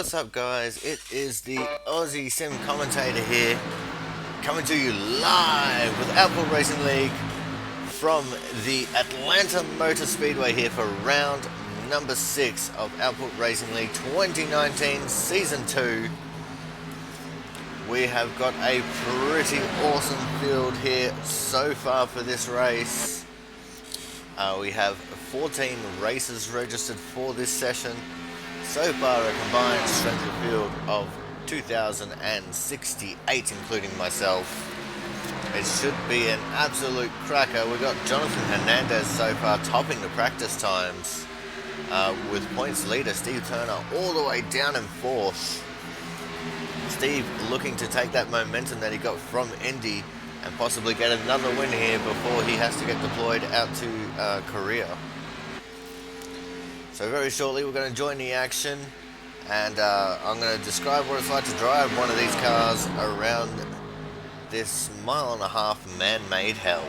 What's up, guys? It is the Aussie Sim Commentator here, coming to you live with Output Racing League from the Atlanta Motor Speedway here for round number 6 of Output Racing League 2019 Season 2. We have got a pretty awesome field here so far for this race. We have 14 races registered for this session. So far a combined strength of field of 2,068, including myself. It should be an absolute cracker. We've got Jonathan Hernandez so far topping the practice times, with points leader Steve Turner all the way down in 4th. Steve looking to take that momentum that he got from Indy and possibly get another win here before he has to get deployed out to Korea. So very shortly we're going to join the action, and I'm going to describe what it's like to drive one of these cars around this 1.5 mile man-made hell.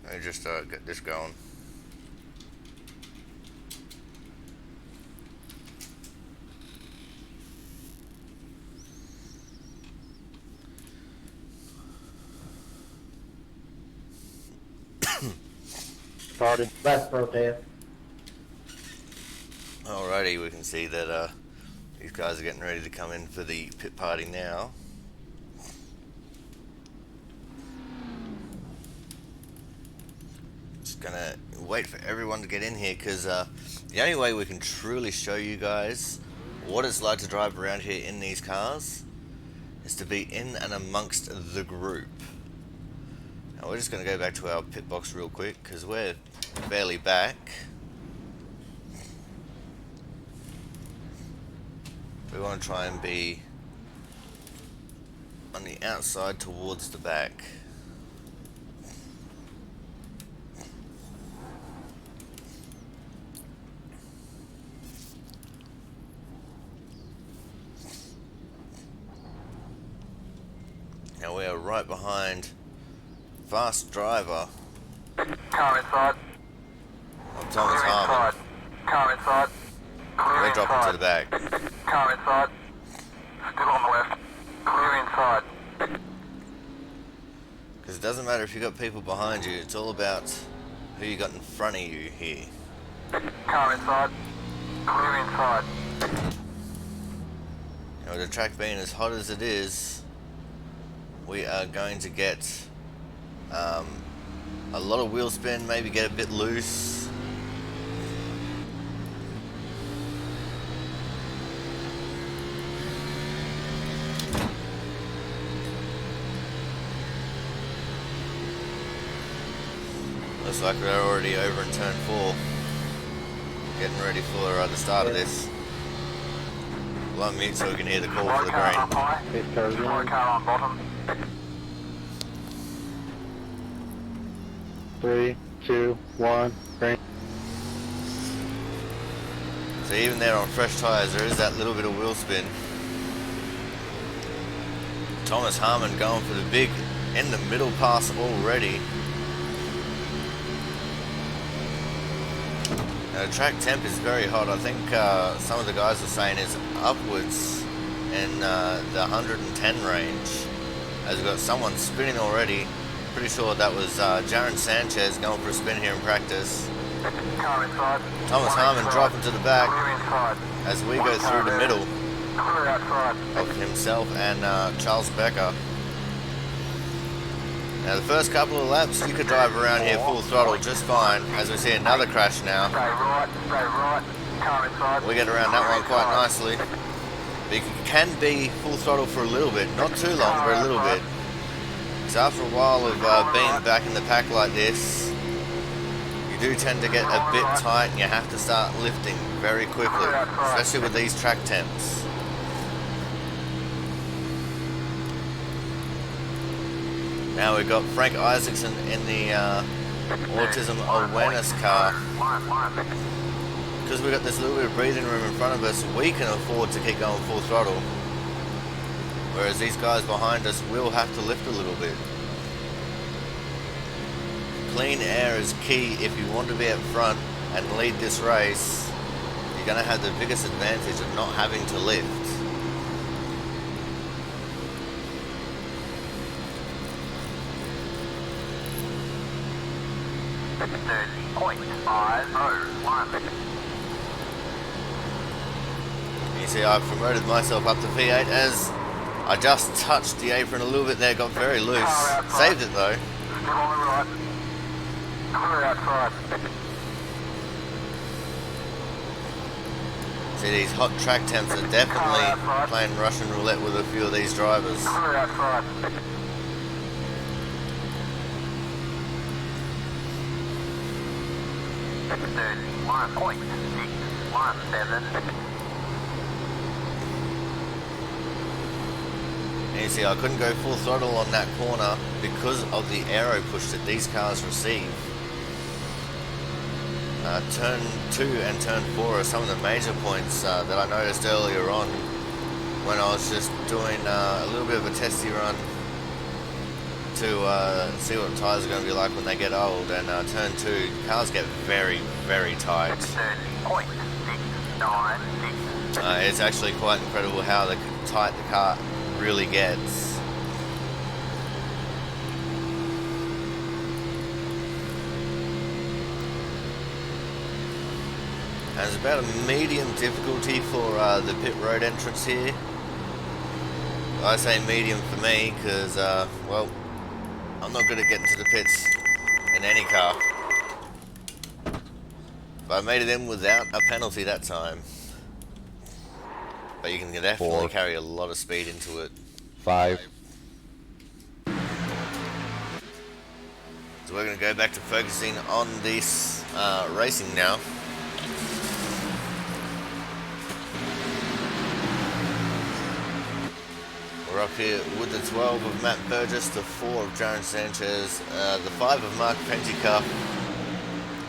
Let me just get this going. Started. Last protest. Alrighty, we can see that these guys are getting ready to come in for the pit party now. Gonna wait for everyone to get in here, because the only way we can truly show you guys what it's like to drive around here in these cars is to be in and amongst the group. Now we're just gonna go back to our pit box real quick, because we're barely back. We want to try and be on the outside towards the back. Now we are right behind fast driver Car inside. of Thomas Harmon. Car inside. Clear We're dropping to the back. Car inside. Still on the left. Clear inside. Because it doesn't matter if you've got people behind you, it's all about who you got in front of you here. Car inside. Clear inside. Now with the track being as hot as it is, we are going to get a lot of wheel spin, maybe get a bit loose. Looks like we're already over in turn 4, getting ready for the start of this. We'll unmute so we can hear the call for the Car green. up high. Slow car on bottom. 3, 2, 1, green. So even there on fresh tyres, there is that little bit of wheel spin. Thomas Harmon going for the big in the middle pass already. Now the track temp is very hot. I think some of the guys are saying it's upwards in the 110 range. As we've got someone spinning already. Pretty sure that was Jaron Sanchez going for a spin here in practice. Car inside. Thomas Harmon dropping to the back as we go through the middle Clear outside. of himself and Charles Becker. Now the first couple of laps you could drive around here full throttle just fine, as we see another crash now. Stay right. Stay right. Car inside. We get around that one quite nicely. But you can be full throttle for a little bit, not too long, but a little bit. So after a while of being back in the pack like this, you do tend to get a bit tight and you have to start lifting very quickly, especially with these track temps. Now we've got Frank Isaacson in the autism awareness car. Because we've got this little bit of breathing room in front of us, we can afford to keep going full throttle. Whereas these guys behind us will have to lift a little bit. Clean air is key if you want to be up front and lead this race. You're going to have the biggest advantage of not having to lift. You see, I've promoted myself up to V8 as I just touched the apron a little bit there, got very loose. Saved it though. Still on the right. Clear outside. See, these hot track temps are definitely playing Russian roulette with a few of these drivers. Clear outside. And you see, I couldn't go full throttle on that corner because of the aero push that these cars receive. Turn 2 and turn 4 are some of the major points that I noticed earlier on when I was just doing a little bit of a testy run to see what the tyres are going to be like when they get old. And turn 2, cars get very, very tight. It's actually quite incredible how tight the car really gets. And it's about a medium difficulty for the pit road entrance here. I say medium for me because, well, I'm not good at getting to the pits in any car. But I made it in without a penalty that time. But you can definitely carry a lot of speed into it. 5. So we're going to go back to focusing on this racing now. We're up here with the 12 of Matt Burgess, the 4 of Jaron Sanchez, the 5 of Mark Pentecoff,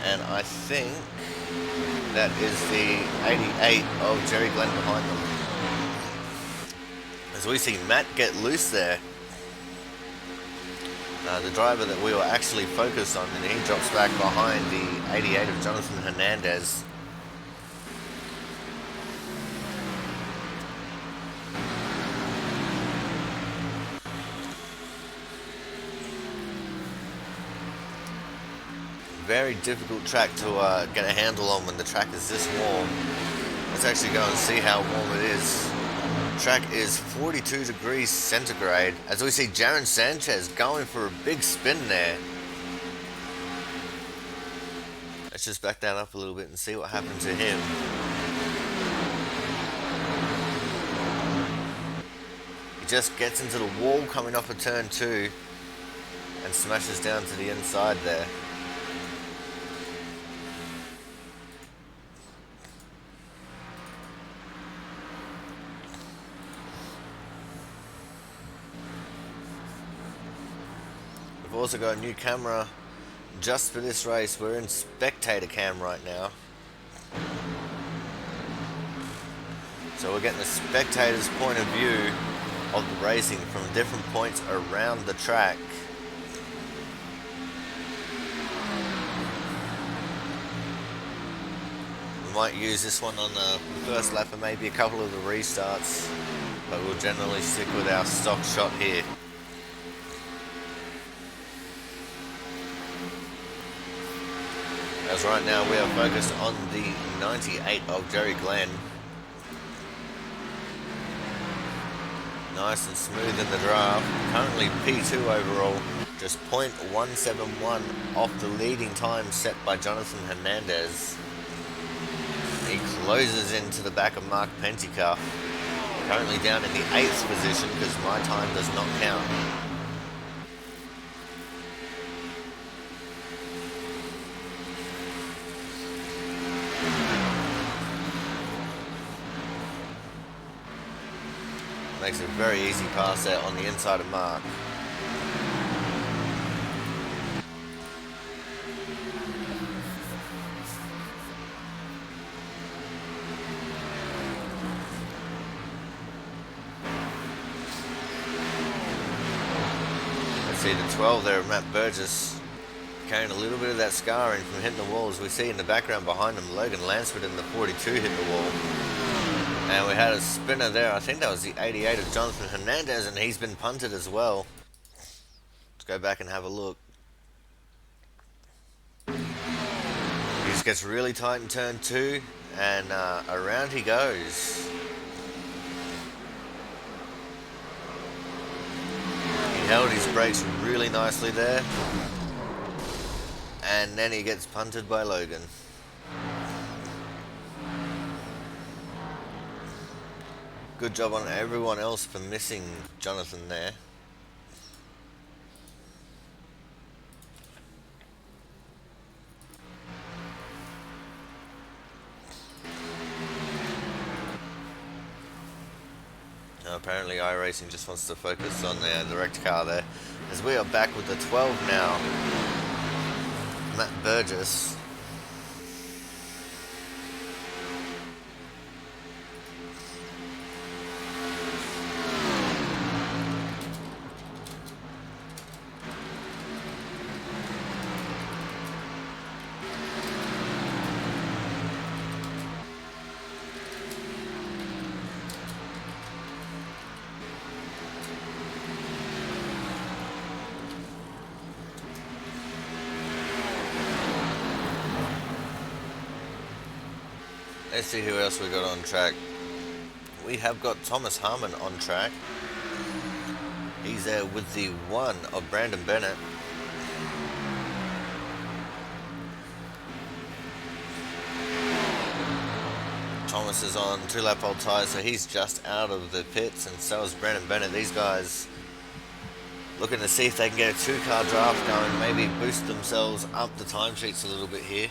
and I think that is the 88 of Jerry Glenn behind them. As we see Matt get loose there, the driver that we were actually focused on, and he drops back behind the 88 of Jonathan Hernandez. Very difficult track to get a handle on when the track is this warm. Let's actually go and see how warm it is. Track is 42 degrees centigrade, as we see Jaron Sanchez going for a big spin there. Let's just back that up a little bit and see what happened to him. He just gets into the wall coming off of turn 2 and smashes down to the inside there. We've also got a new camera just for this race. We're in spectator cam right now. So we're getting the spectator's point of view of the racing from different points around the track. We might use this one on the first lap and maybe a couple of the restarts, but we'll generally stick with our stock shot here. As right now we are focused on the 98 of Jerry Glenn. Nice and smooth in the draft. Currently P2 overall, just .171 off the leading time set by Jonathan Hernandez. He closes into the back of Mark Pentecoff. Currently down in the 8th position because my time does not count. Makes a very easy pass there on the inside of Mark. See the 12 there, Matt Burgess, carrying a little bit of that scarring from hitting the walls. We see in the background behind him, Logan Lansford in the 42 hit the wall. And we had a spinner there, I think that was the 88 of Jonathan Hernandez, and he's been punted as well. Let's go back and have a look. He just gets really tight in turn 2, and around he goes. He held his brakes really nicely there, and then he gets punted by Logan. Good job on everyone else for missing Jonathan there. Now, apparently iRacing just wants to focus on the wrecked car there, as we are back with the 12 now. Matt Burgess. Let's see who else we got on track. We have got Thomas Harmon on track. He's there with the 1 of Brandon Bennett. Thomas is on 2-lap old tyres, so he's just out of the pits, and so is Brandon Bennett. These guys looking to see if they can get a 2-car draft going, maybe boost themselves up the timesheets a little bit here.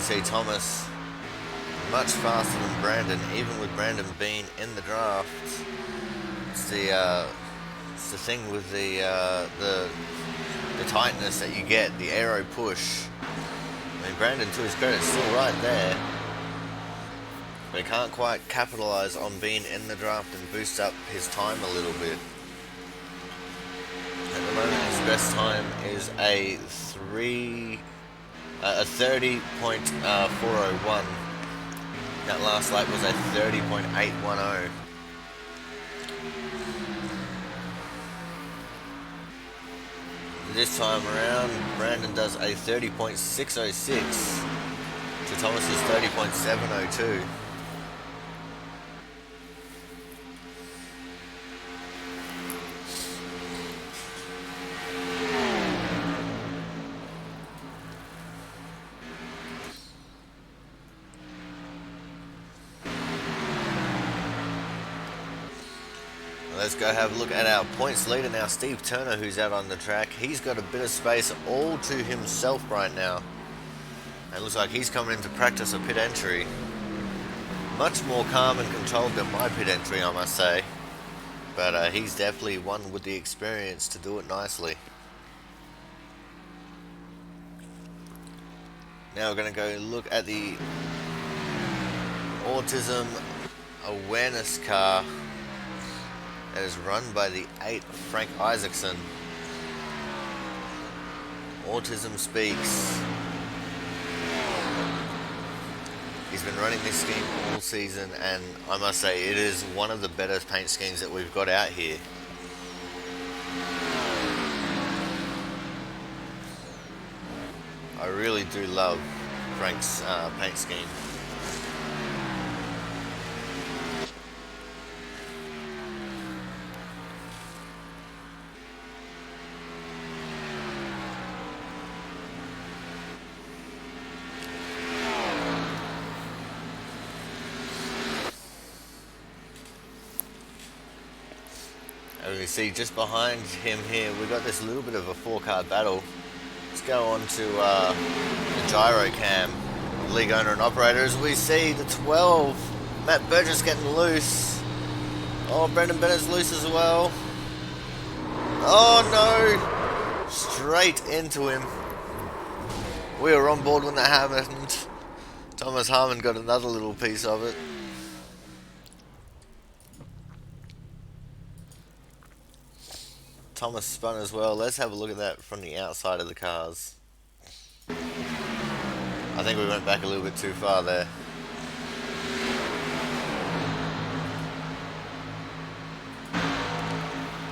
See Thomas much faster than Brandon, even with Brandon being in the draft. It's the thing with the tightness that you get, the aero push. I mean, Brandon, to his credit, is still right there, but he can't quite capitalize on being in the draft and boost up his time a little bit. At the moment, his best time is a 30.401. That last lap was a 30.810. This time around, Brandon does a 30.606 to Thomas's 30.702. Let's go have a look at our points leader now, Steve Turner, who's out on the track. He's got a bit of space all to himself right now. And looks like he's coming into practice a pit entry. Much more calm and controlled than my pit entry, I must say. But he's definitely one with the experience to do it nicely. Now we're going to go look at the autism awareness car that is run by the 8 Frank Isaacson. Autism Speaks. He's been running this scheme all season, and I must say it is one of the better paint schemes that we've got out here. I really do love Frank's paint scheme. And we see just behind him here, we got this little bit of a four-car battle. Let's go on to the gyro cam, league owner and operator, as we see the 12, Matt Burgess getting loose. Oh, Brendan Bennett's loose as well. Oh no! Straight into him. We were on board when that happened. Thomas Harmon got another little piece of it. Thomas spun as well. Let's have a look at that from the outside of the cars. I think we went back a little bit too far there.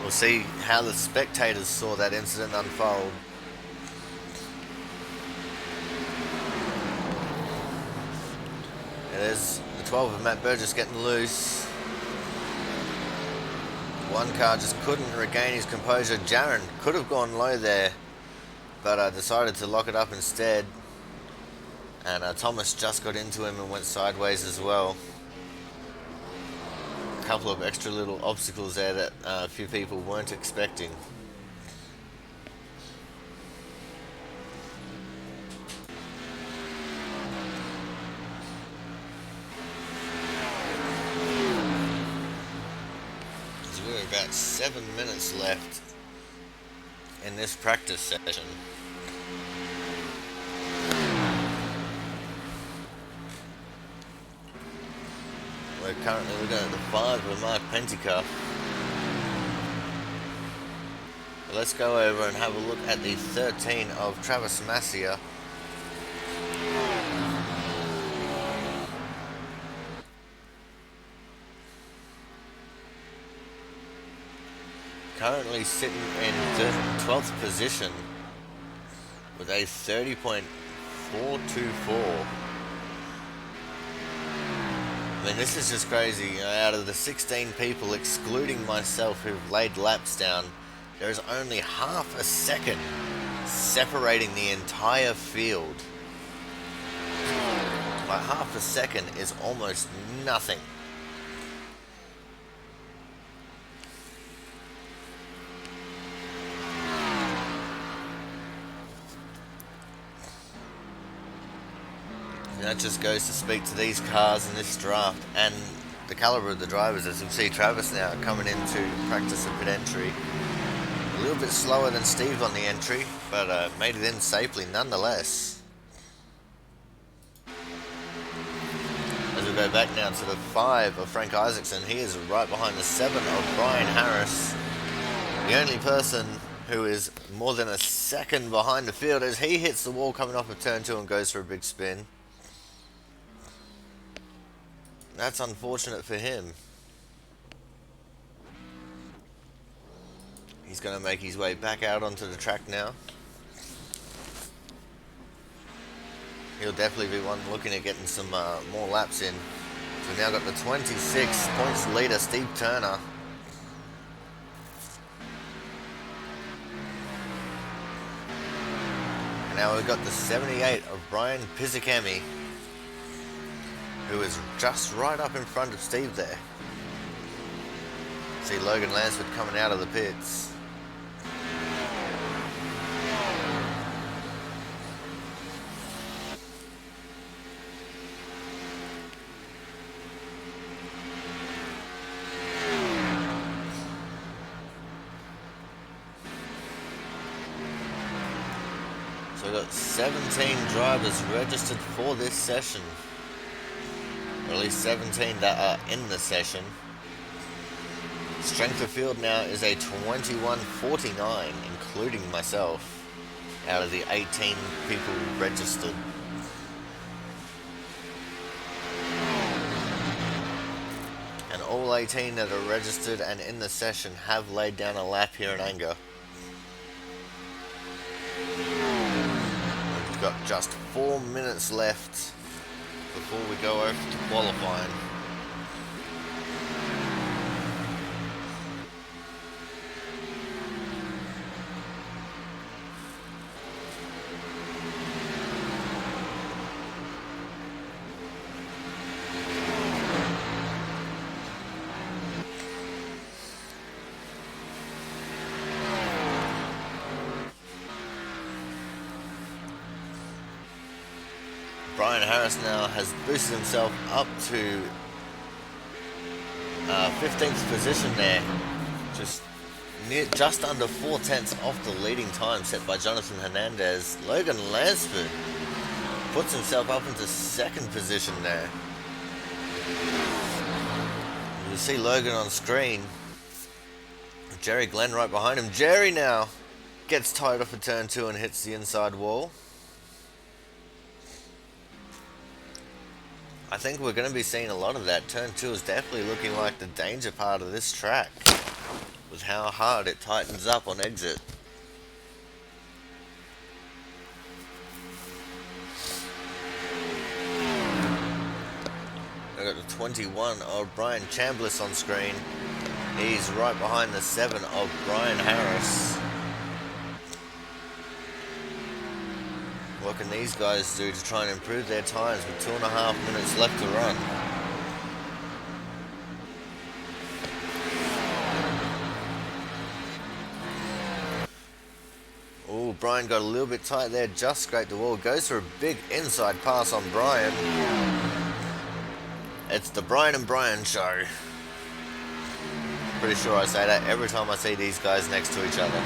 We'll see how the spectators saw that incident unfold. And there's the 12 of Matt Burgess getting loose. One car just couldn't regain his composure. Jaron could have gone low there, but decided to lock it up instead. And Thomas just got into him and went sideways as well. A couple of extra little obstacles there that a few people weren't expecting. We're about 7 minutes left in this practice session. We're currently looking at the 5 of Mark Penticuff. But let's go over and have a look at the 13 of Travis Massia. Currently sitting in 12th position with a 30.424. I mean, this is just crazy. You know, out of the 16 people, excluding myself, who've laid laps down, there is only half a second separating the entire field. Like, half a second is almost nothing. And that just goes to speak to these cars in this draft and the caliber of the drivers. As you see, Travis now coming into practice at pit entry. A little bit slower than Steve on the entry, but made it in safely nonetheless. As we go back now to the 5 of Frank Isaacson, he is right behind the 7 of Brian Harris. The only person who is more than a second behind the field as he hits the wall coming off of turn 2 and goes for a big spin. That's unfortunate for him. He's going to make his way back out onto the track now. He'll definitely be one looking at getting some more laps in. So we've now got the 26 points leader, Steve Turner. And now we've got the 78 of Brian Pizzicami, who is just right up in front of Steve there. See Logan Lansford coming out of the pits. So we've got 17 drivers registered for this session. Or at least 17 that are in the session. Strength of field now is a 21.49, including myself, out of the 18 people registered. And all 18 that are registered and in the session have laid down a lap here in anger. We've got just 4 minutes left before we go over to qualifying. Harris now has boosted himself up to 15th position there. Just under 4/10 off the leading time set by Jonathan Hernandez. Logan Lansford puts himself up into 2nd position there. You see Logan on screen. Jerry Glenn right behind him. Jerry now gets tied off at turn 2 and hits the inside wall. I think we're going to be seeing a lot of that. Turn 2 is definitely looking like the danger part of this track, with how hard it tightens up on exit. I've got the 21 of Brian Chambliss on screen. He's right behind the 7 of Brian Harris. What can these guys do to try and improve their times with 2.5 minutes left to run? Oh, Brian got a little bit tight there, just scraped the wall. Goes for a big inside pass on Brian. It's the Brian and Brian show. Pretty sure I say that every time I see these guys next to each other.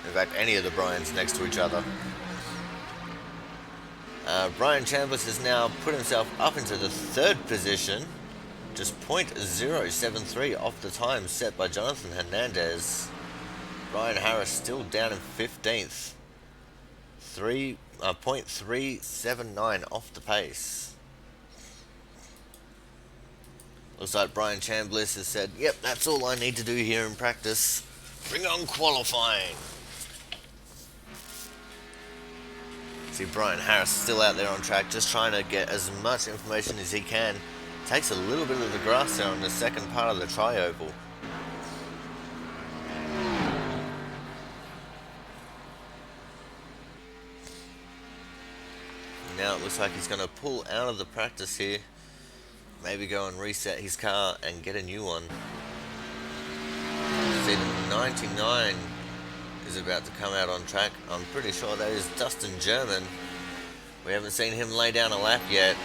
In fact, any of the Bryans next to each other. Brian Chambliss has now put himself up into the 3rd position, just .073 off the time set by Jonathan Hernandez. Brian Harris still down in 15th, .379 off the pace. Looks like Brian Chambliss has said, yep, that's all I need to do here in practice. Bring on qualifying. See Brian Harris still out there on track, just trying to get as much information as he can. Takes a little bit of the grass there on the second part of the tri-oval. Now it looks like he's going to pull out of the practice here. Maybe go and reset his car and get a new one. See, the 99 is about to come out on track. I'm pretty sure that is Dustin German. We haven't seen him lay down a lap yet.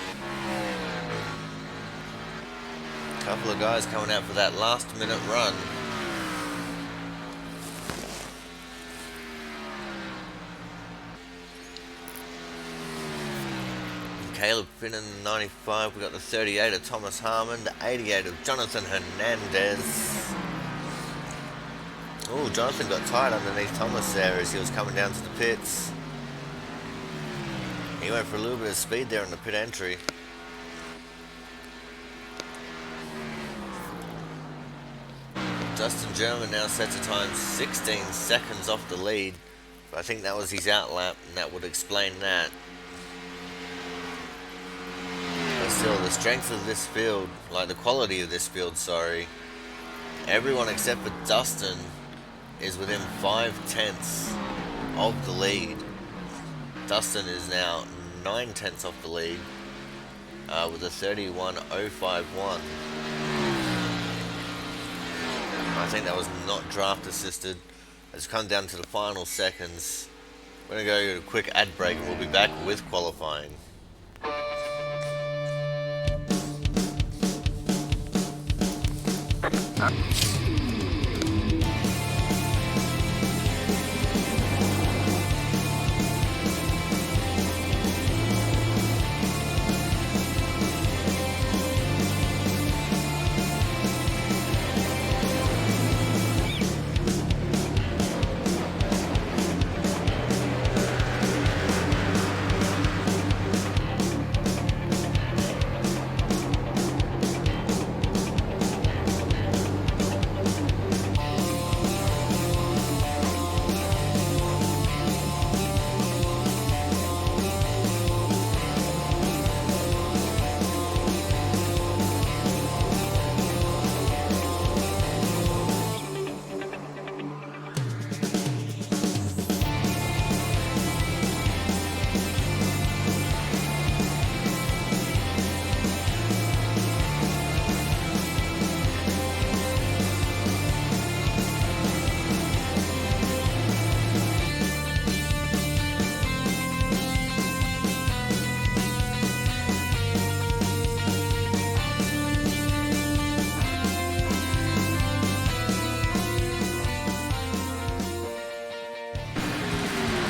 A couple of guys coming out for that last minute run. Caleb Finnan, 95. We got the 38 of Thomas Harmon, the 88 of Jonathan Hernandez. Oh, Jonathan got tight underneath Thomas there as he was coming down to the pits. He went for a little bit of speed there in the pit entry. Dustin German now sets a time 16 seconds off the lead. But I think that was his out lap, and that would explain that. But still, the strength of this field, like the quality of this field, sorry, everyone except for Dustin is within 5/10 of the lead. Dustin is now 9/10 off the lead with a 31.051. I think that was not draft assisted. It's come down to the final seconds. We're going to go to a quick ad break and we'll be back with qualifying.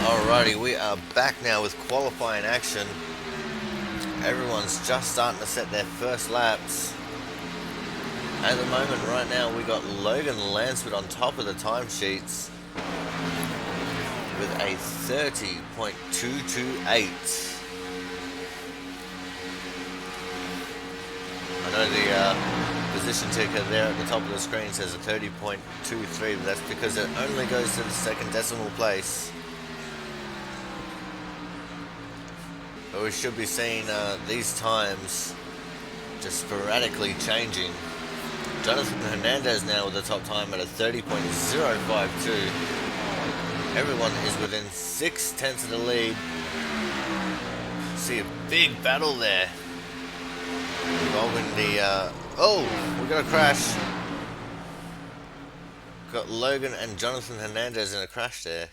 Alrighty, we are back now with qualifying action. Everyone's just starting to set their first laps. At the moment, right now, we got Logan Lansford on top of the timesheets with a 30.228. I know the position ticker there at the top of the screen says a 30.23, but that's because it only goes to the second decimal place. But we should be seeing these times just sporadically changing. Jonathan Hernandez now with the top time at a 30.052. Everyone is within 6/10 of the lead. See a big battle there. Involving the, oh, we got a crash. Got Logan and Jonathan Hernandez in a crash there.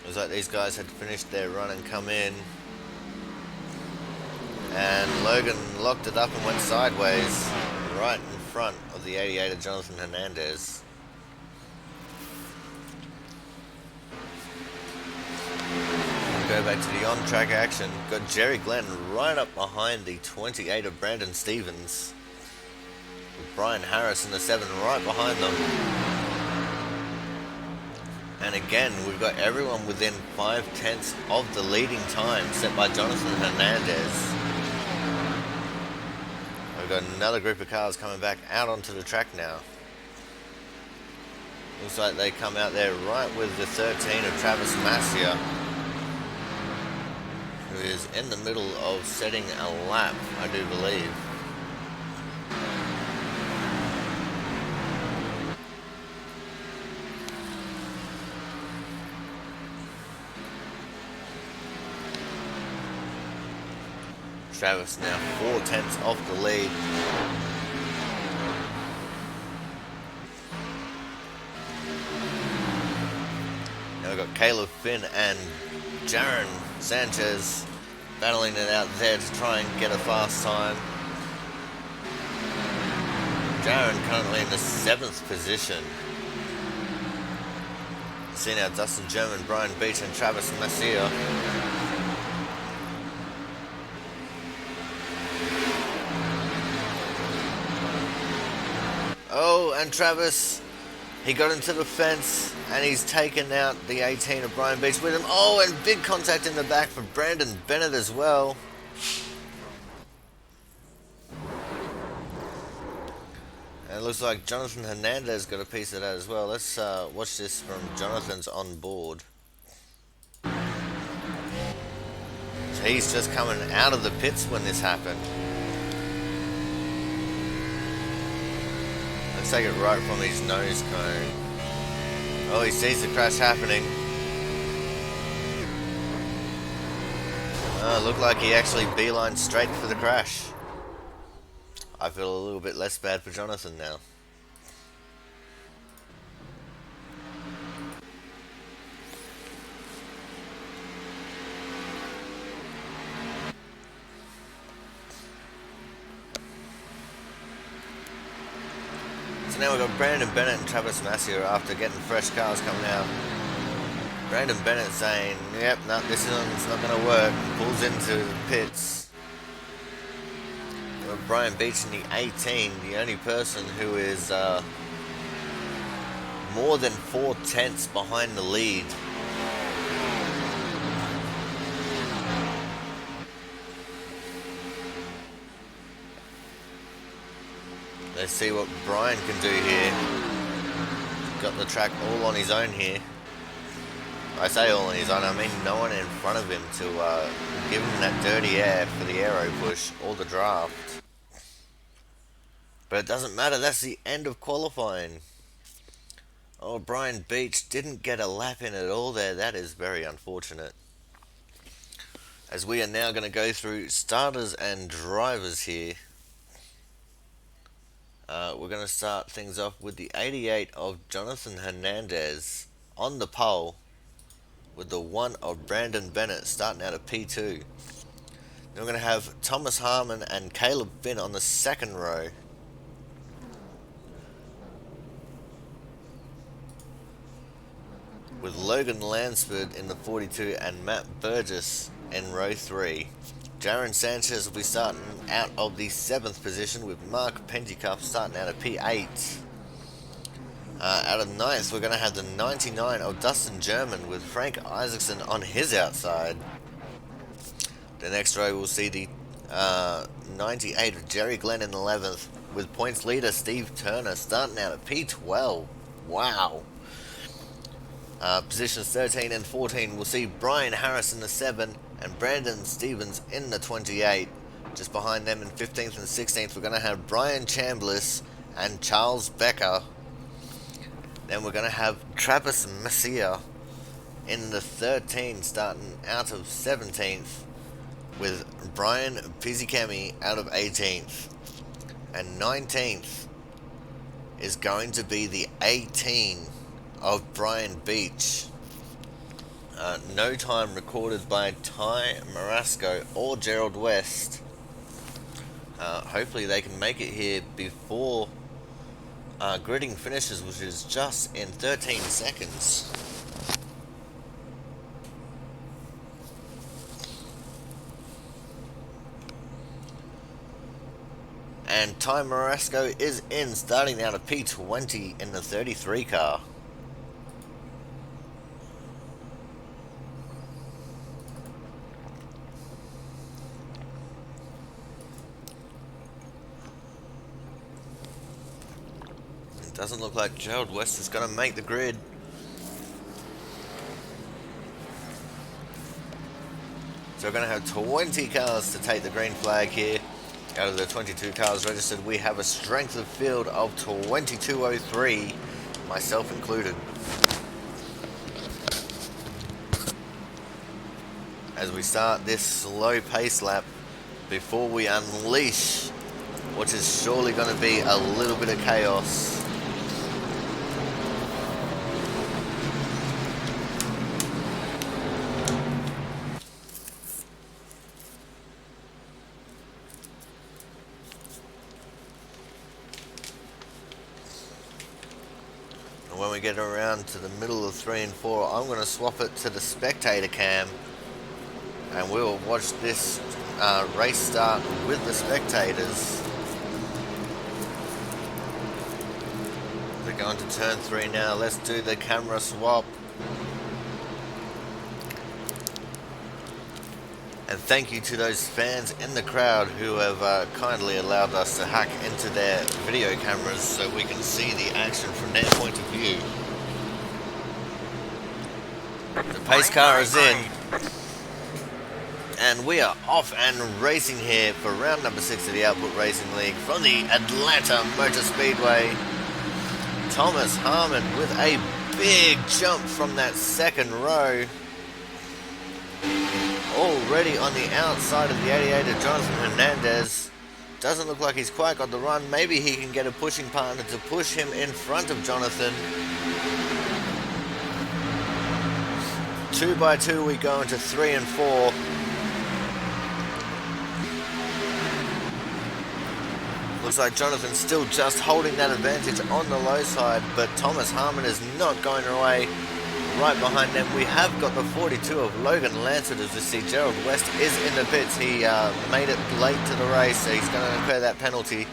Looks like these guys had finished their run and come in. And Logan locked it up and went sideways right in front of the 88 of Jonathan Hernandez. Go back to the on-track action. Got Jerry Glenn right up behind the 28 of Brandon Stevens, with Brian Harris in the 7 right behind them. And again, we've got everyone within 5/10 of the leading time set by Jonathan Hernandez. We've got another group of cars coming back out onto the track now. Looks like they come out there right with the 13 of Travis Massia, who is in the middle of setting a lap, I do believe. Travis now 4/10 off the lead. Now we've got Caleb Finn and Jaron Sanchez battling it out there to try and get a fast time. Jaron currently in the 7th position. See now Dustin German, Brian Beach and Travis Massia. Oh, and Travis, he got into the fence and he's taken out the 18 of Brian Beach with him. Oh, and big contact in the back for Brandon Bennett as well. And it looks like Jonathan Hernandez got a piece of that as well. Let's watch this from Jonathan's on board. So he's just coming out of the pits when this happened. Let's take it right from his nose cone. Oh, he sees the crash happening. Oh, looked like he actually beelined straight for the crash. I feel a little bit less bad for Jonathan now. Now we've got Brandon Bennett and Travis Massia after getting fresh cars coming out. Brandon Bennett saying, yep, no, this one's not going to work. Pulls into the pits. We've got Brian Beach in the 18, the only person who is more than 4/10 behind the lead. Let's see what Brian can do here. Got the track all on his own here. I say all on his own, I mean no one in front of him to give him that dirty air for the aero push or the draft. But it doesn't matter, that's the end of qualifying. Oh, Brian Beach didn't get a lap in at all there. That is very unfortunate. As we are now going to go through starters and drivers here. We're going to start things off with the 88 of Jonathan Hernandez on the pole, with the 1 of Brandon Bennett starting out of P2. Then we're going to have Thomas Harmon and Caleb Finn on the second row. with Logan Lansford in the 42 and Matt Burgess in row 3. Jaron Sanchez will be starting out of the 7th position, with Mark Pentecoff starting out of P8. Out of 9th, we're going to have the 99 of Dustin German with Frank Isaacson on his outside. The next row we'll see the 98 of Jerry Glenn in 11th, with points leader Steve Turner starting out at P12. Wow. Positions 13 and 14 we'll see Brian Harris in the 7 and Brandon Stevens in the 28. Just behind them in 15th and 16th we're going to have Brian Chambliss and Charles Becker. Then we're going to have Travis Messier in the 13 starting out of 17th, with Brian Pizzicami out of 18th. And 19th is going to be the 18 of Brian Beach. No time recorded by Ty Marasco or Gerald West. Hopefully they can make it here before gridding finishes, which is just in 13 seconds. And Ty Marasco is in, starting out of P20 in the 33 car. It doesn't look like Gerald West is going to make the grid. So we're going to have 20 cars to take the green flag here. Out of the 22 cars registered, we have a strength of field of 2203, myself included. As we start this slow pace lap before we unleash what is surely going to be a little bit of chaos. When we get around to the middle of 3 and 4, I'm going to swap it to the spectator cam, and we'll watch this race start with the spectators. We're going to turn 3 now. Let's do the camera swap. And thank you to those fans in the crowd who have kindly allowed us to hack into their video cameras so we can see the action from their point of view. The pace car is in, and we are off and racing here for round number 6 of the Output Racing League from the Atlanta Motor Speedway. Thomas Harmon with a big jump from that second row. Already on the outside of the 88 of Jonathan Hernandez. Doesn't look like he's quite got the run. Maybe he can get a pushing partner to push him in front of Jonathan. 2 by 2 we go into 3 and 4. Looks like Jonathan's still just holding that advantage on the low side, but Thomas Harmon is not going away. Right behind them we have got the 42 of Logan Lansford. As we see, Gerald West is in the pits. He made it late to the race, so he's going to incur that penalty.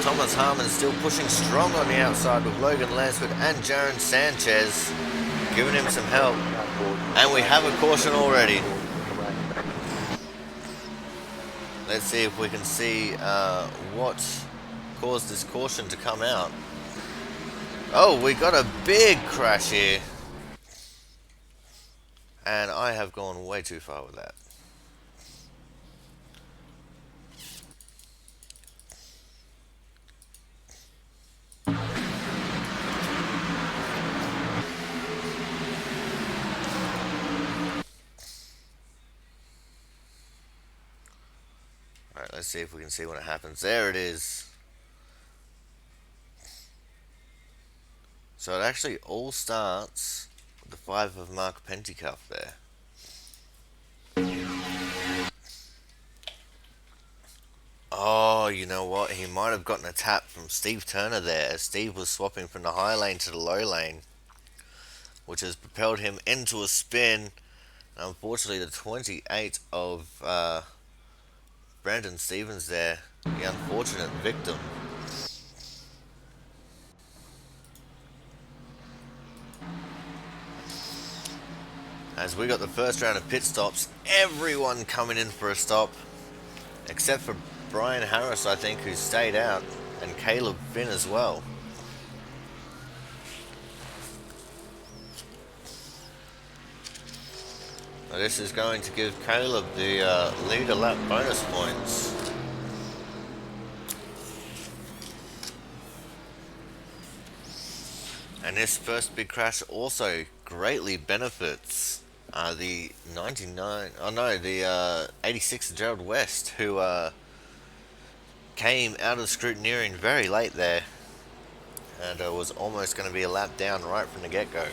Thomas Harmon still pushing strong on the outside with Logan Lansford and Jaron Sanchez giving him some help. And we have a caution already. Let's see if we can see what caused this caution to come out. Oh, we got a big crash here. And I have gone way too far with that. Alright, let's see if we can see when it happens. There it is. So it actually all starts with the 5 of Mark Pentecoff there. Oh, you know what? He might have gotten a tap from Steve Turner there, as Steve was swapping from the high lane to the low lane, which has propelled him into a spin. Unfortunately, the 28 of Brandon Stevens there, the unfortunate victim. As we got the first round of pit stops, everyone coming in for a stop, except for Brian Harris, I think, who stayed out, and Caleb Finn as well. Now this is going to give Caleb the leader lap bonus points. And this first big crash also greatly benefits the 86 Gerald West, who came out of scrutineering very late there and was almost going to be a lap down right from the get-go.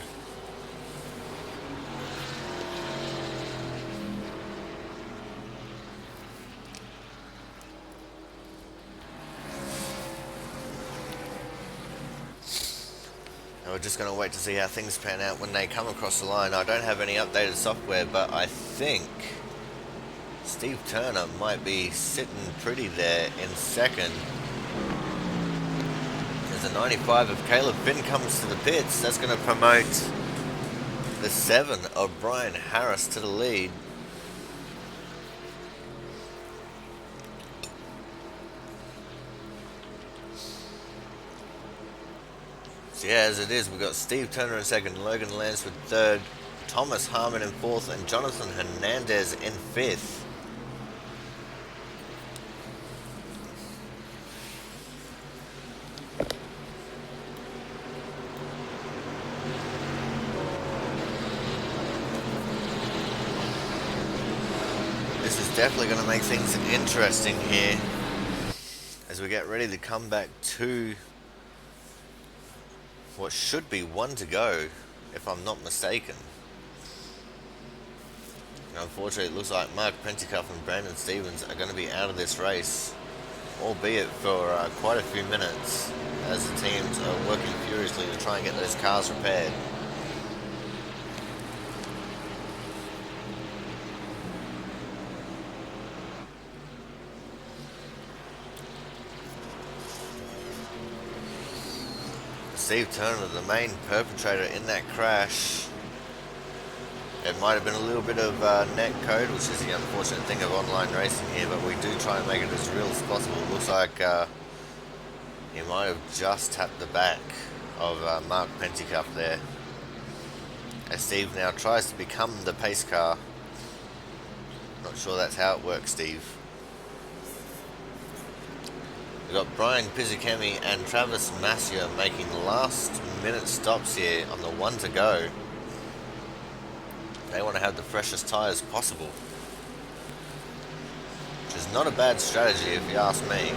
And we're just going to wait to see how things pan out when they come across the line. I don't have any updated software, but I think Steve Turner might be sitting pretty there in second. There's a 95 of Caleb Finn comes to the pits. That's going to promote the 7 of Brian Harris to the lead. So yeah, as it is, we've got Steve Turner in second, Logan Lansford third, Thomas Harmon in fourth, and Jonathan Hernandez in fifth. This is definitely going to make things interesting here as we get ready to come back to what should be one to go, if I'm not mistaken. And unfortunately, it looks like Mark Penticuff and Brandon Stevens are going to be out of this race, albeit for quite a few minutes, as the teams are working furiously to try and get those cars repaired. Steve Turner, the main perpetrator in that crash. It might have been a little bit of net code, which is the unfortunate thing of online racing here, but we do try and make it as real as possible. It looks like he might have just tapped the back of Mark Penticuff there, as Steve now tries to become the pace car. Not sure that's how it works, Steve. We've got Brian Pizzicemi and Travis Massier making last minute stops here on the one to go. They want to have the freshest tyres possible, which is not a bad strategy if you ask me.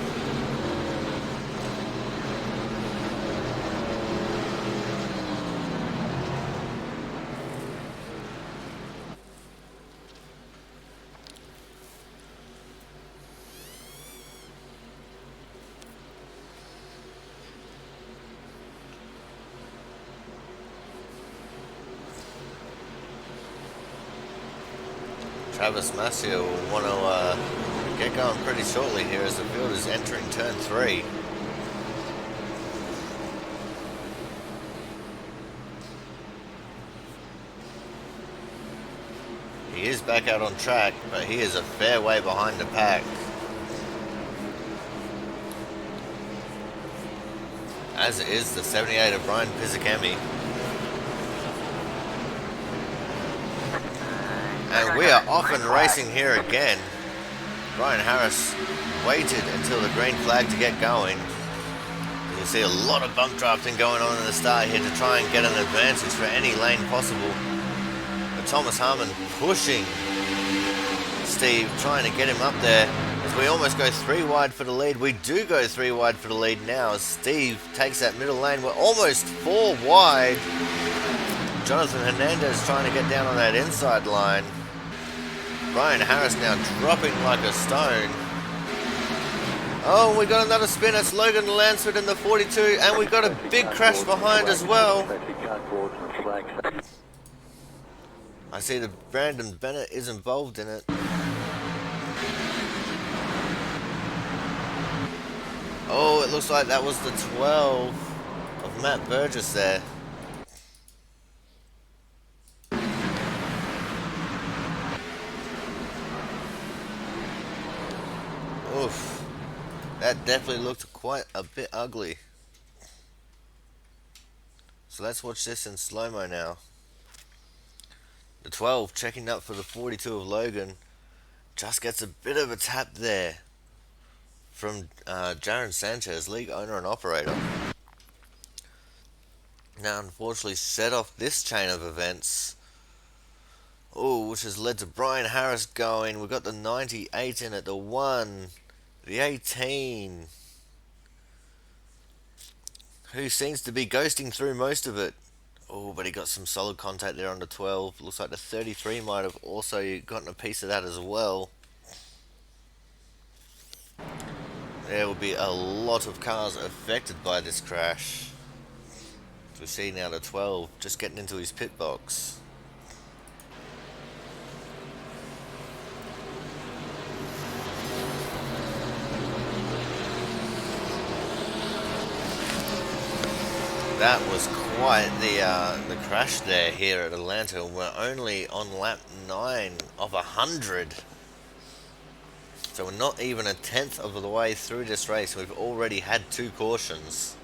Travis Massier will want to get going pretty shortly here as the field is entering turn 3. He is back out on track, but he is a fair way behind the pack. As is the 78 of Brian Pizzicemi. And we are off and racing here again. Brian Harris waited until the green flag to get going. You can see a lot of bump drafting going on in the start here to try and get an advantage for any lane possible. But Thomas Harmon pushing Steve, trying to get him up there. As we almost go 3 wide for the lead. We do go 3 wide for the lead now as Steve takes that middle lane. We're almost 4 wide. Jonathan Hernandez trying to get down on that inside line. Brian Harris now dropping like a stone. Oh, we got another spin. It's Logan Lansford in the 42, and we got a big crash behind as well. I see that Brandon Bennett is involved in it. Oh, it looks like that was the 12 of Matt Burgess there. Oof. That definitely looked quite a bit ugly. So let's watch this in slow-mo now. The 12 checking up for the 42 of Logan. Just gets a bit of a tap there from Jaron Sanchez, league owner and operator. Now unfortunately set off this chain of events. Oh, which has led to Brian Harris going. We've got the 98 in it, the 1, the 18. Who seems to be ghosting through most of it. Oh, but he got some solid contact there on the 12. Looks like the 33 might have also gotten a piece of that as well. There will be a lot of cars affected by this crash. So we see now the 12 just getting into his pit box. That was quite the crash there here at Atlanta. We're only on lap 9 of 100. So we're not even a tenth of the way through this race. We've already had 2 cautions.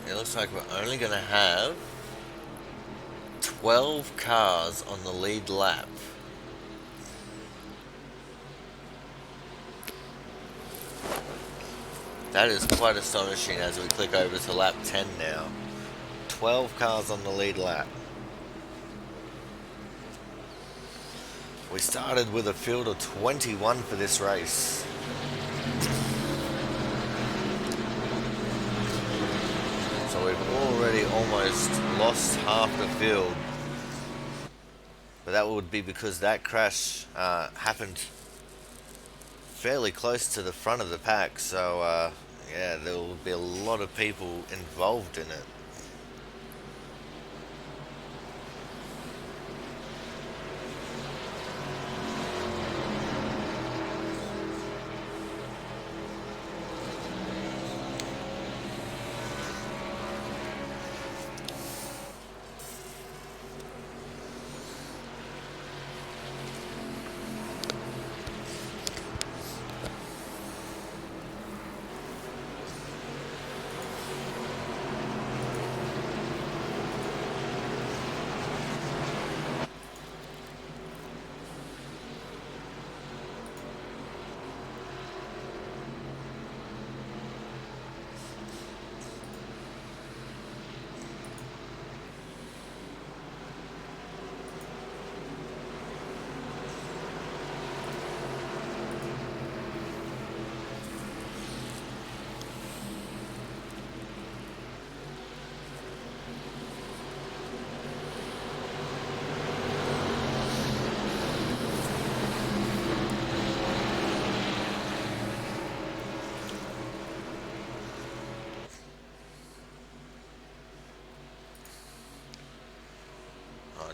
It looks like we're only going to have 12 cars on the lead lap. That is quite astonishing as we click over to lap 10 now. 12 cars on the lead lap. We started with a field of 21 for this race. So we've already almost lost half the field. But that would be because that crash happened fairly close to the front of the pack. So yeah, there will be a lot of people involved in it.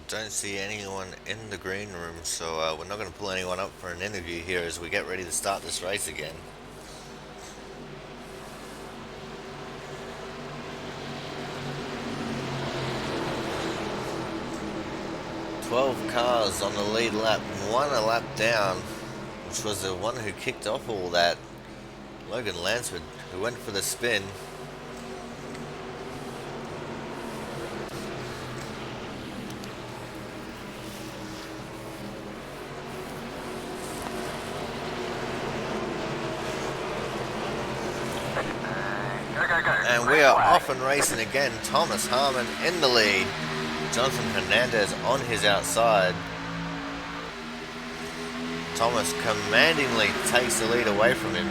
Don't see anyone in the green room, so we're not going to pull anyone up for an interview here as we get ready to start this race again. "12 cars on the lead lap, 1 a lap down," which was the one who kicked off all that. Logan Lansford, who went for the spin. And we are off and racing again. Thomas Harmon in the lead. Jonathan Hernandez on his outside. Thomas commandingly takes the lead away from him.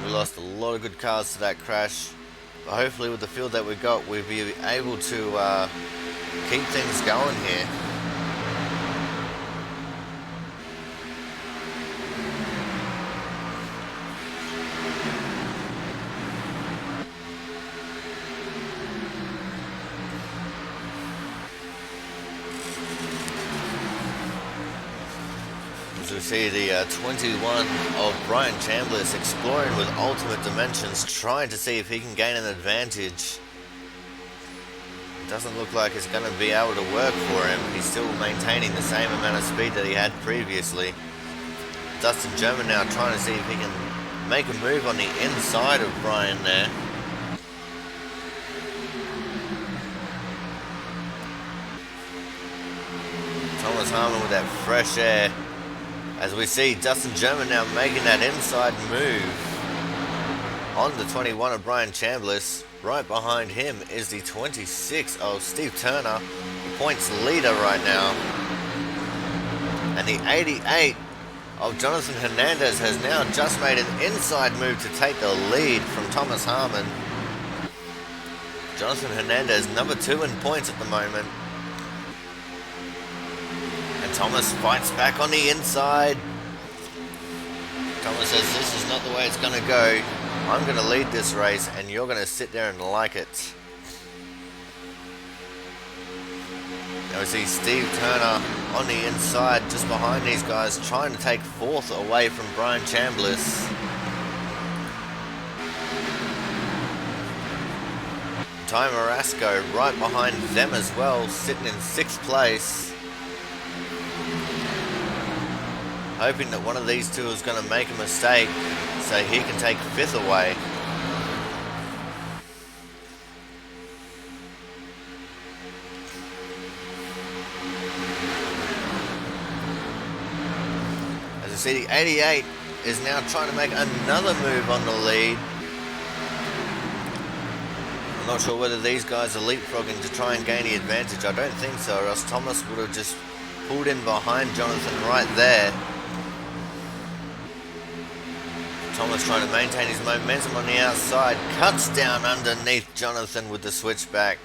We lost a lot of good cars to that crash. But hopefully with the field that we got, we'll be able to keep things going here. As we see the 21 of Brian Chambliss exploring with ultimate dimensions, trying to see if he can gain an advantage. Doesn't look like it's going to be able to work for him. He's still maintaining the same amount of speed that he had previously. Dustin German now trying to see if he can make a move on the inside of Brian there. Thomas Harmon with that fresh air. As we see Dustin German now making that inside move on the 21 of Brian Chambliss. Right behind him is the 26 of Steve Turner, the points leader right now. And the 88 of Jonathan Hernandez has now just made an inside move to take the lead from Thomas Harmon. Jonathan Hernandez number 2 in points at the moment. And Thomas fights back on the inside. Thomas says this is not the way it's going to go. I'm going to lead this race and you're going to sit there and like it. Now we see Steve Turner on the inside just behind these guys trying to take 4th away from Brian Chambliss. Ty Marasco right behind them as well, sitting in 6th place. Hoping that one of these two is going to make a mistake so he can take 5th away. As you see, the 88 is now trying to make another move on the lead. I'm not sure whether these guys are leapfrogging to try and gain the advantage. I don't think so, or else Thomas would have just pulled in behind Jonathan right there. Thomas trying to maintain his momentum on the outside, cuts down underneath Jonathan with the switchback.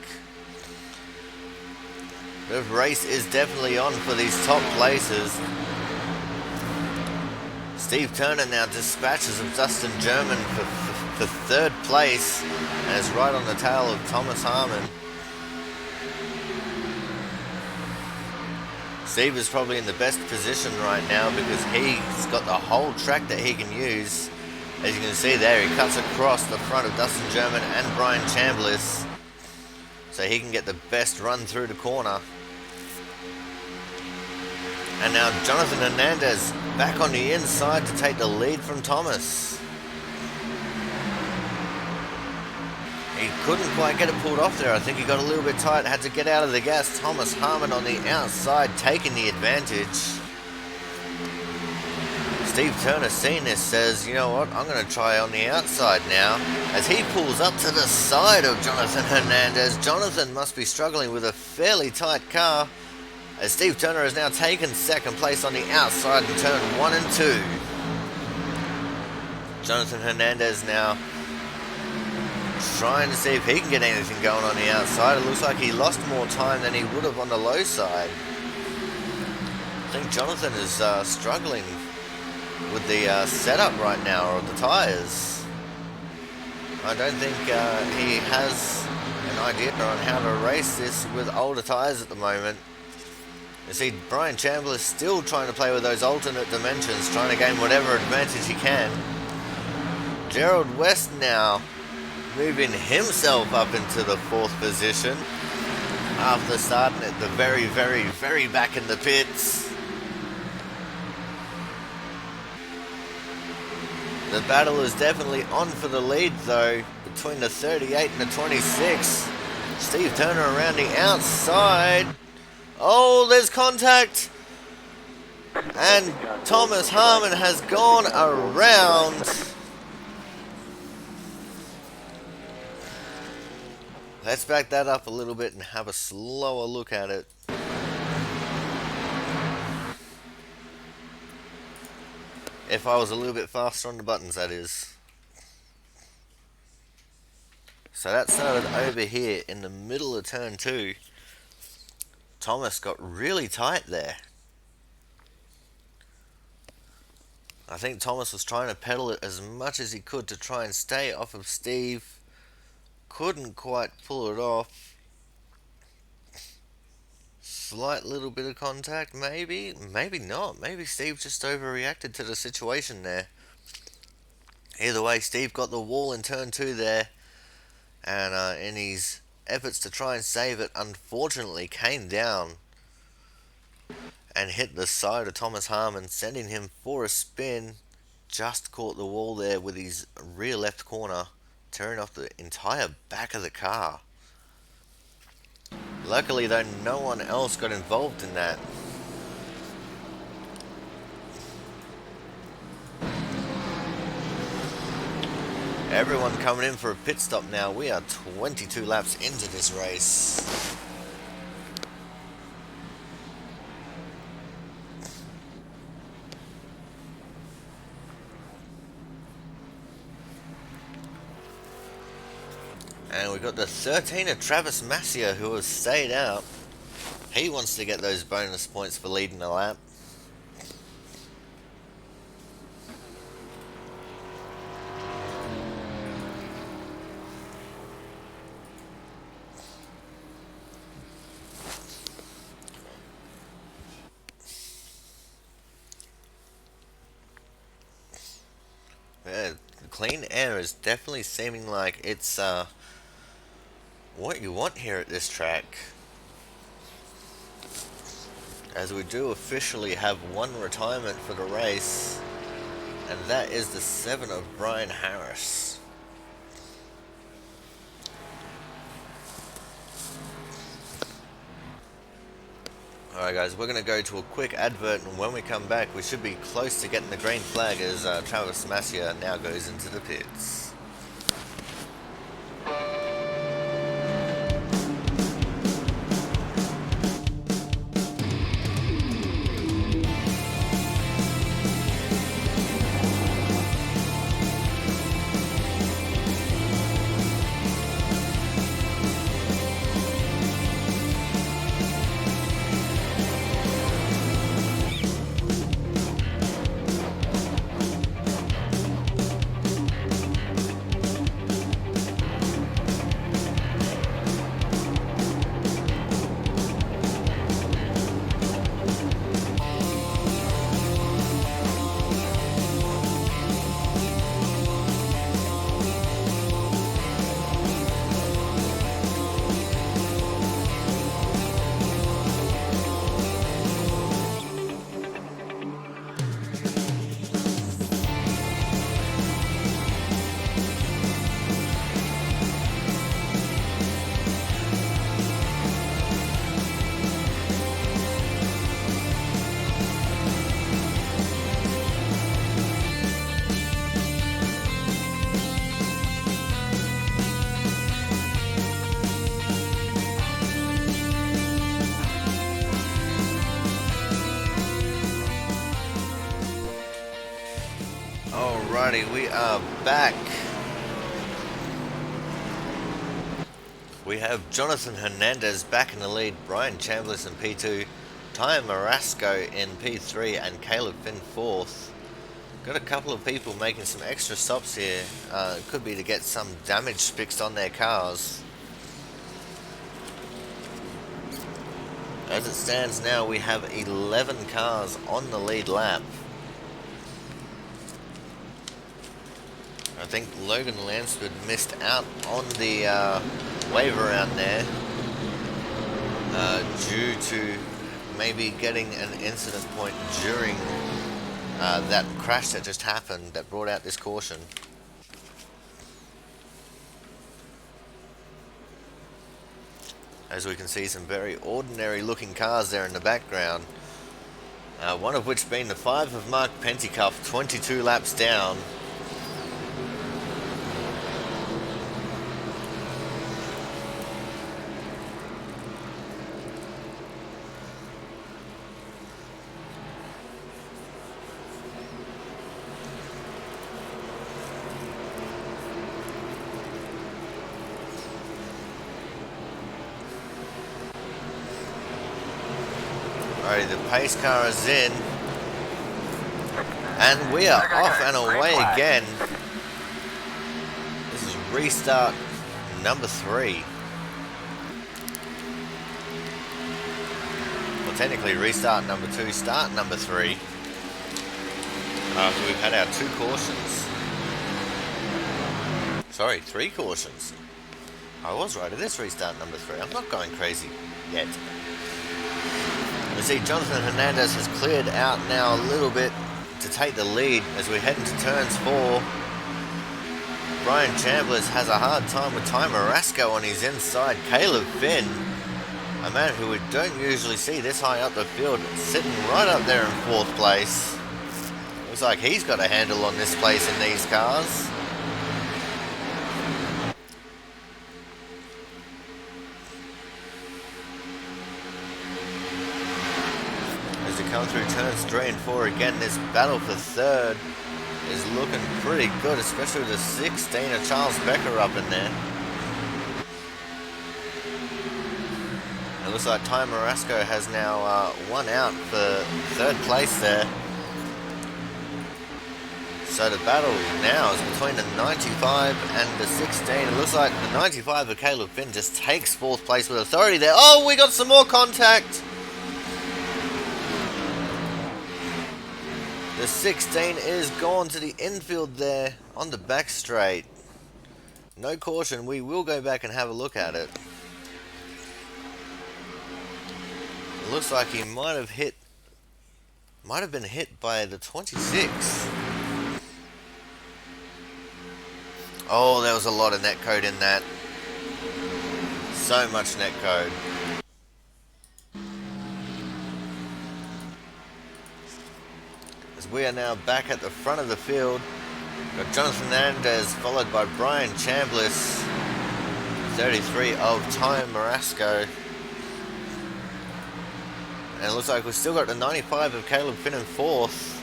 The race is definitely on for these top places. Steve Turner now dispatches of Dustin German for 3rd place and is right on the tail of Thomas Harmon. Steve is probably in the best position right now because he's got the whole track that he can use. As you can see there, he cuts across the front of Dustin German and Brian Chambliss, so he can get the best run through the corner. And now Jonathan Hernandez back on the inside to take the lead from Thomas. He couldn't quite get it pulled off there. I think he got a little bit tight, had to get out of the gas. Thomas Harmon on the outside taking the advantage. Steve Turner seeing this says, you know what, I'm going to try on the outside now. As he pulls up to the side of Jonathan Hernandez. Jonathan must be struggling with a fairly tight car, as Steve Turner has now taken 2nd place on the outside in turn 1 and 2. Jonathan Hernandez now trying to see if he can get anything going on the outside. It looks like he lost more time than he would have on the low side. I think Jonathan is struggling with the setup right now, or the tyres. I don't think he has an idea on how to race this with older tyres at the moment. You see Brian Chambliss still trying to play with those alternate dimensions, trying to gain whatever advantage he can. Gerald West now moving himself up into the 4th position after starting at the very, very, very back in the pits. The battle is definitely on for the lead though, between the 38 and the 26. Steve Turner around the outside. Oh, there's contact. And Thomas Harmon has gone around. Let's back that up a little bit and have a slower look at it. If I was a little bit faster on the buttons, that is. So that started over here in the middle of turn 2. Thomas got really tight there. I think Thomas was trying to pedal it as much as he could to try and stay off of Steve. Couldn't quite pull it off. Slight little bit of contact, maybe. Maybe not. Maybe Steve just overreacted to the situation there. Either way, Steve got the wall in turn 2 there. And in his efforts to try and save it, unfortunately came down and hit the side of Thomas Harmon, sending him for a spin. Just caught the wall there with his rear left corner, tearing off the entire back of the car. Luckily though, no one else got involved in that. Everyone coming in for a pit stop now. We are 22 laps into this race. And we've got the 13 of Travis Massier, who has stayed out. He wants to get those bonus points for leading the lap. Yeah, clean air is definitely seeming like it's what you want here at this track. As we do officially have one retirement for the race, and that is the 7 of Brian Harris. Alright guys, we're going to go to a quick advert, and when we come back we should be close to getting the green flag as Travis Massier now goes into the pits. Alrighty, we are back. We have Jonathan Hernandez back in the lead, Brian Chambliss in P2, Ty Marasco in P3, and Caleb Finn 4th. Got a couple of people making some extra stops here. It could be to get some damage fixed on their cars. As it stands now, we have 11 cars on the lead lap. I think Logan Lansford missed out on the wave around there due to maybe getting an incident point during that crash that just happened that brought out this caution. As we can see, some very ordinary looking cars there in the background. One of which being the 5 of Mark Pentecoff, 22 laps down. Alrighty, the pace car is in. And we are off and away again. This is restart number 3. Well, technically restart number 2, start number 3. After we've had our 2 cautions. Sorry, 3 cautions. I was right, it is restart number 3. I'm not going crazy yet. We see Jonathan Hernandez has cleared out now a little bit to take the lead as we head into turns 4. Brian Chambliss has a hard time with Ty Marasco on his inside. Caleb Finn, a man who we don't usually see this high up the field, sitting right up there in 4th place. Looks like he's got a handle on this place in these cars. Come through turns 3 and 4 again. This battle for 3rd is looking pretty good, especially with the 16 of Charles Becker up in there. It looks like Ty Marasco has now won out for 3rd place there. So the battle now is between the 95 and the 16. It looks like the 95 of Caleb Finn just takes 4th place with authority there. Oh, we got some more contact! The 16 is gone to the infield there on the back straight. No caution, we will go back and have a look at it. It looks like he might have been hit by the 26. Oh, there was a lot of netcode in that. So much netcode. We are now back at the front of the field. We've got Jonathan Hernandez followed by Brian Chambliss, 33 of Ty Marasco. And it looks like we've still got the 95 of Caleb Finn in 4th.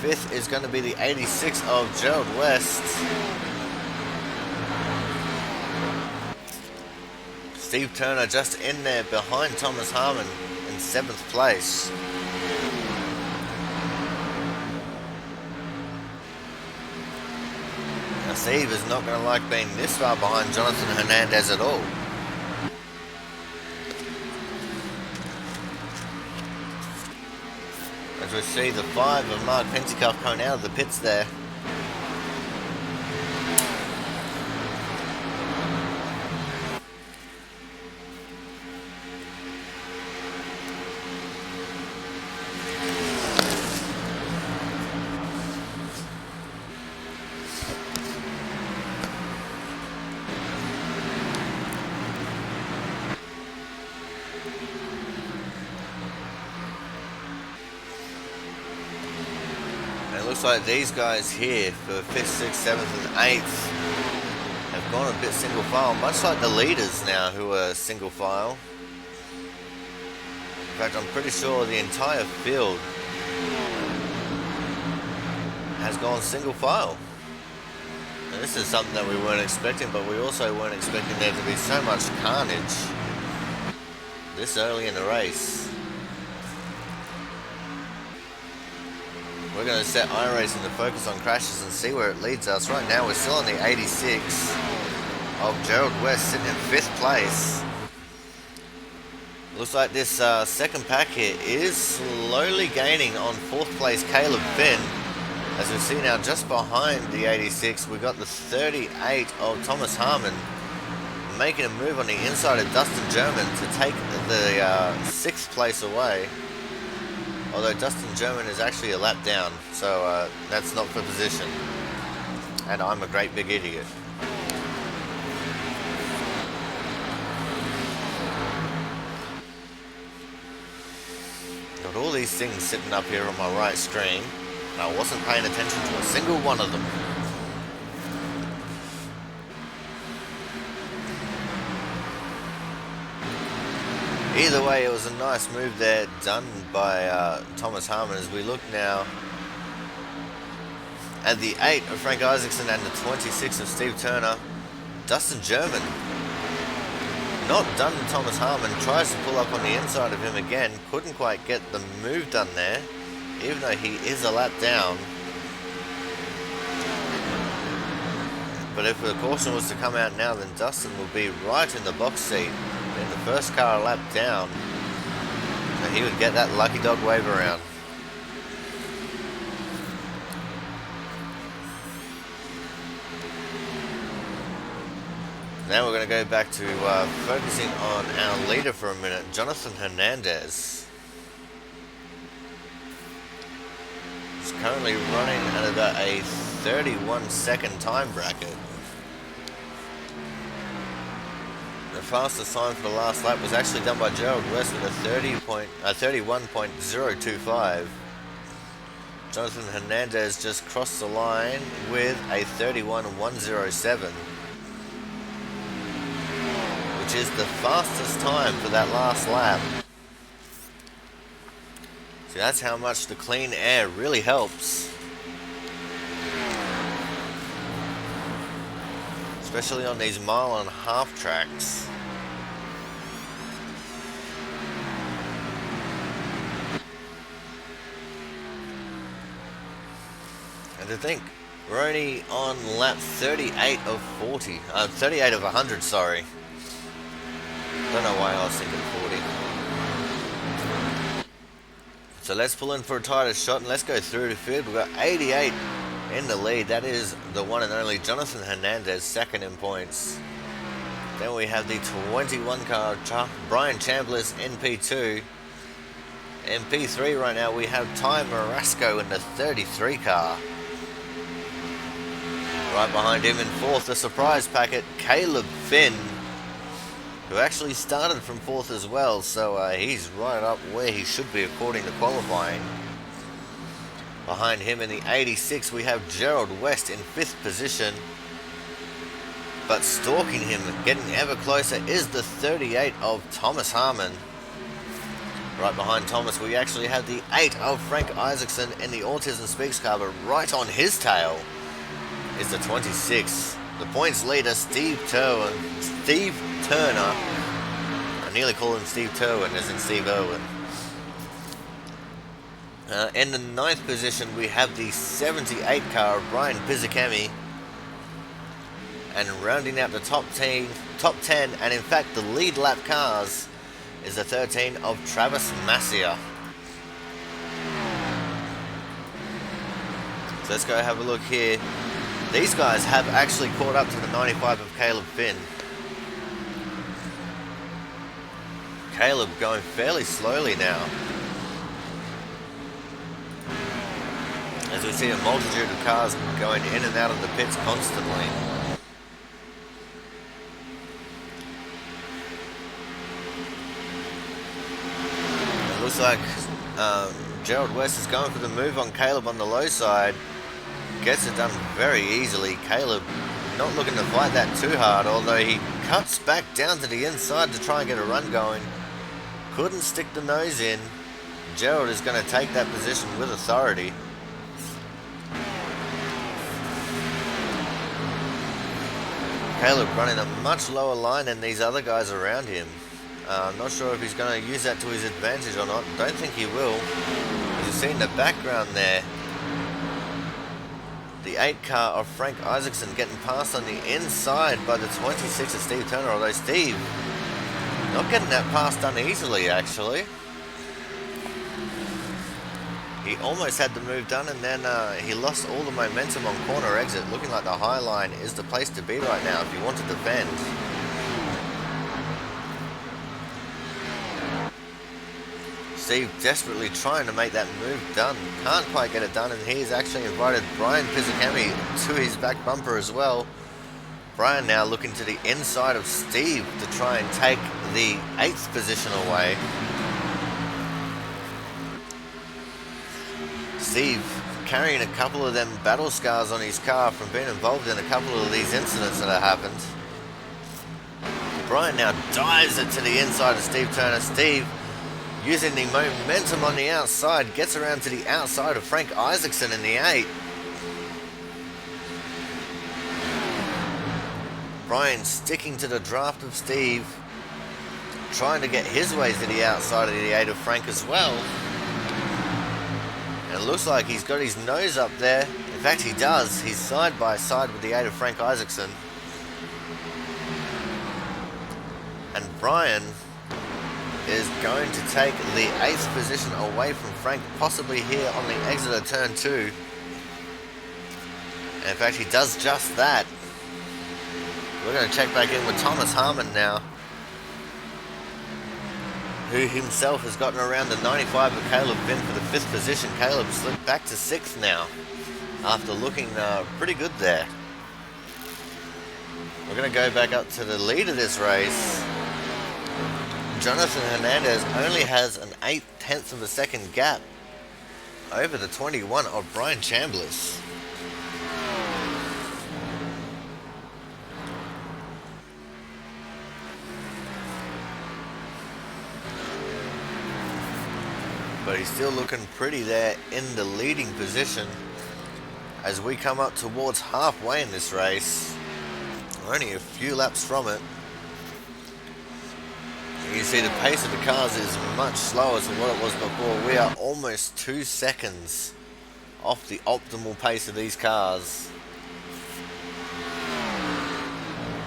5th is going to be the 86 of Gerald West. Steve Turner just in there behind Thomas Harmon in 7th place. Now Steve is not going to like being this far behind Jonathan Hernandez at all. As we see the 5 of Mark Pentecoff coming out of the pits there. Looks like these guys here for 5th, 6th, 7th and 8th have gone a bit single file, much like the leaders now who are single file. In fact, I'm pretty sure the entire field has gone single file. And this is something that we weren't expecting, but we also weren't expecting there to be so much carnage this early in the race. We're going to set iRacing to focus on crashes and see where it leads us. Right now we're still on the 86 of Gerald West sitting in 5th place. Looks like this second pack here is slowly gaining on 4th place Caleb Finn. As we see now just behind the 86 we got the 38 of Thomas Harmon making a move on the inside of Dustin German to take the 6th place away. Although Dustin German is actually a lap down, so that's not for position. And I'm a great big idiot. Got all these things sitting up here on my right screen, and I wasn't paying attention to a single one of them. Either way, it was a nice move there done by Thomas Harmon. As we look now at the 8 of Frank Isaacson and the 26 of Steve Turner, Dustin German, not done to Thomas Harmon, tries to pull up on the inside of him again, couldn't quite get the move done there, even though he is a lap down. But if the caution was to come out now, then Dustin will be right in the box seat in the first car a lap down, so he would get that lucky dog wave around. Now we're going to go back to focusing on our leader for a minute, Jonathan Hernandez. He's currently running at about a 31-second time bracket. The fastest time for the last lap was actually done by Gerald West with a 31.025. Jonathan Hernandez just crossed the line with a 31.107. Which is the fastest time for that last lap. So that's how much the clean air really helps. Especially on these mile-and-a-half tracks. And to think, we're only on lap 38 of 40. 38 of 100, sorry. Don't know why I was thinking 40. So let's pull in for a tighter shot and let's go through the field. We've got 88 in the lead. That is the one and only Jonathan Hernandez, second in points. Then we have the 21 car, Brian Chambliss in P2. In P3 right now we have Ty Marasco in the 33 car. Right behind him in fourth, the surprise packet, Caleb Finn, who actually started from fourth as well, so he's right up where he should be according to qualifying. Behind him in the 86 we have Gerald West in fifth position, but stalking him, getting ever closer, is the 38 of Thomas Harmon. Right behind Thomas we actually have the 8 of Frank Isaacson in the Autism Speaks car, but right on his tail is the 26. The points leader, Steve Turner. I nearly call him Steve Turwin, as in Steve Irwin. In the 9th position, we have the 78 car of Brian Pizzicami. And rounding out the top 10, and in fact the lead lap cars, is the 13 of Travis Massia. So let's go have a look here. These guys have actually caught up to the 95 of Caleb Finn. Caleb going fairly slowly now, as we see a multitude of cars going in and out of the pits constantly. It looks like Gerald West is going for the move on Caleb on the low side. Gets it done very easily. Caleb not looking to fight that too hard, although he cuts back down to the inside to try and get a run going. Couldn't stick the nose in. Gerald is going to take that position with authority. Caleb running a much lower line than these other guys around him. I'm not sure if he's going to use that to his advantage or not. Don't think he will. As you see in the background there, the 8 car of Frank Isaacson getting passed on the inside by the 26 of Steve Turner, although Steve not getting that pass done easily actually. He almost had the move done, and then he lost all the momentum on corner exit. Looking like the high line is the place to be right now if you want to defend. Steve desperately trying to make that move done. Can't quite get it done, and he's actually invited Brian Pizzicami to his back bumper as well. Brian now looking to the inside of Steve to try and take the 8th position away. Steve carrying a couple of them battle scars on his car from being involved in a couple of these incidents that have happened. Brian now dives it to the inside of Steve Turner. Steve, using the momentum on the outside, gets around to the outside of Frank Isaacson in the 8. Brian sticking to the draft of Steve, trying to get his way to the outside of the 8 of Frank as well. And it looks like he's got his nose up there. In fact, he does. He's side by side with the 8 of Frank Isaacson. And Brian is going to take the 8th position away from Frank, possibly here on the exit of turn 2. And in fact, he does just that. We're going to check back in with Thomas Harmon now, who himself has gotten around the 95 of Caleb Finn for the 5th position. Caleb slipped back to 6th now, after looking pretty good there. We're going to go back up to the lead of this race. Jonathan Hernandez only has an 8/10 of a second gap over the 21 of Brian Chambliss. But he's still looking pretty there in the leading position as we come up towards halfway in this race. We're only a few laps from it. You can see the pace of the cars is much slower than what it was before. We are almost 2 seconds off the optimal pace of these cars.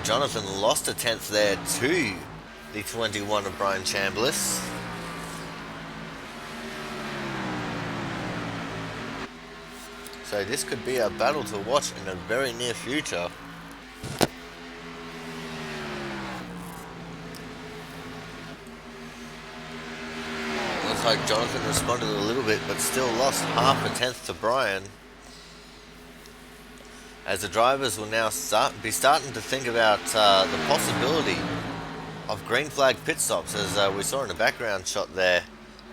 Jonathan lost a 10th there to the 21 of Brian Chambliss. So this could be a battle to watch in the very near future. Looks like Jonathan responded a little bit, but still lost half a 10th to Brian. As the drivers will now be starting to think about the possibility of green flag pit stops, as we saw in the background shot there.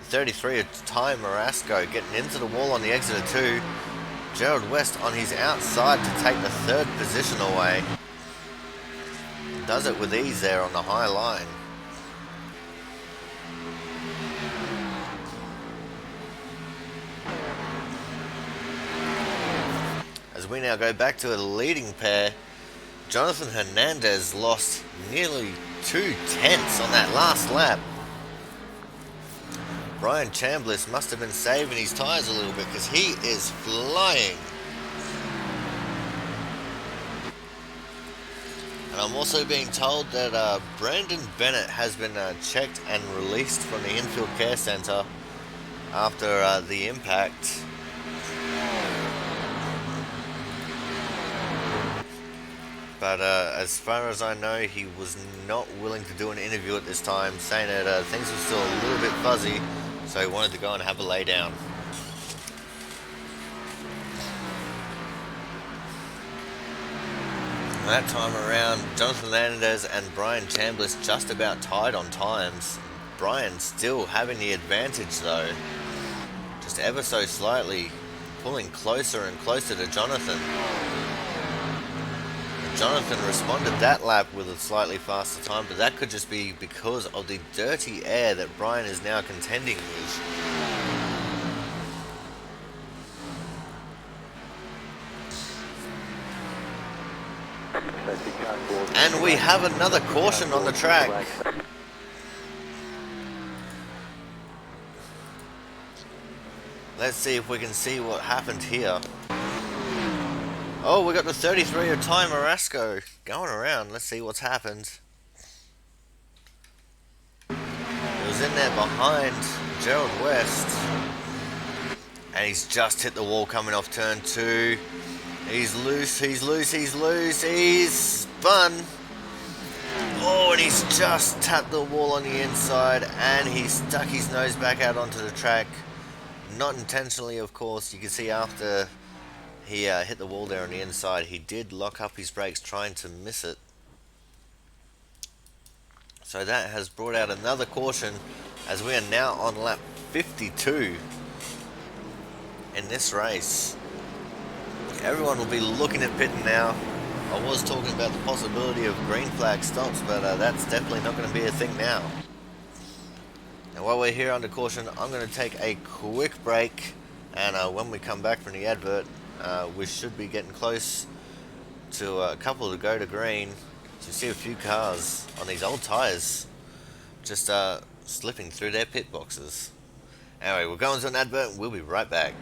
33 of Ty Marasco getting into the wall on the exit of 2. Gerald West on his outside to take the 3rd position away. Does it with ease there on the high line. As we now go back to a leading pair, Jonathan Hernandez lost nearly 2/10 on that last lap. Brian Chambliss must have been saving his tyres a little bit because he is flying. And I'm also being told that Brandon Bennett has been checked and released from the infield care centre after the impact. But as far as I know, he was not willing to do an interview at this time, saying that things were still a little bit fuzzy, so he wanted to go and have a lay down. That time around, Jonathan Hernandez and Brian Chambliss just about tied on times. Brian still having the advantage though, just ever so slightly, pulling closer and closer to Jonathan. Jonathan responded that lap with a slightly faster time, but that could just be because of the dirty air that Brian is now contending with. And we have another caution on the track. Let's see if we can see what happened here. Oh, we got the 33 of Ty Marasco going around. Let's see what's happened. He was in there behind Gerald West. And he's just hit the wall coming off turn 2. He's loose, he's loose, he's loose. He's spun. Oh, and he's just tapped the wall on the inside. And he stuck his nose back out onto the track. Not intentionally, of course. You can see after he hit the wall there on the inside, he did lock up his brakes trying to miss it. So that has brought out another caution as we are now on lap 52 in this race. Everyone will be looking at pitting now. I was talking about the possibility of green flag stops, but that's definitely not going to be a thing now. And while we're here under caution, I'm going to take a quick break, and when we come back from the advert, we should be getting close to a couple to go to green. So you see a few cars on these old tyres just slipping through their pit boxes. Anyway, we're going to an advert and we'll be right back.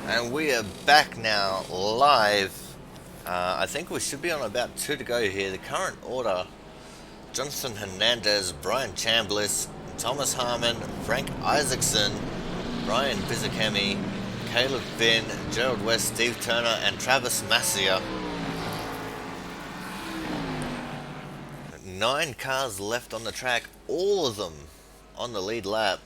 And we are back now, live. I think we should be on about 2 to go here. The current order: Jonathan Hernandez, Brian Chambliss, Thomas Harmon, Frank Isaacson, Brian Bizakemi, Caleb Finn, Gerald West, Steve Turner, and Travis Massia. 9 cars left on the track, all of them on the lead lap.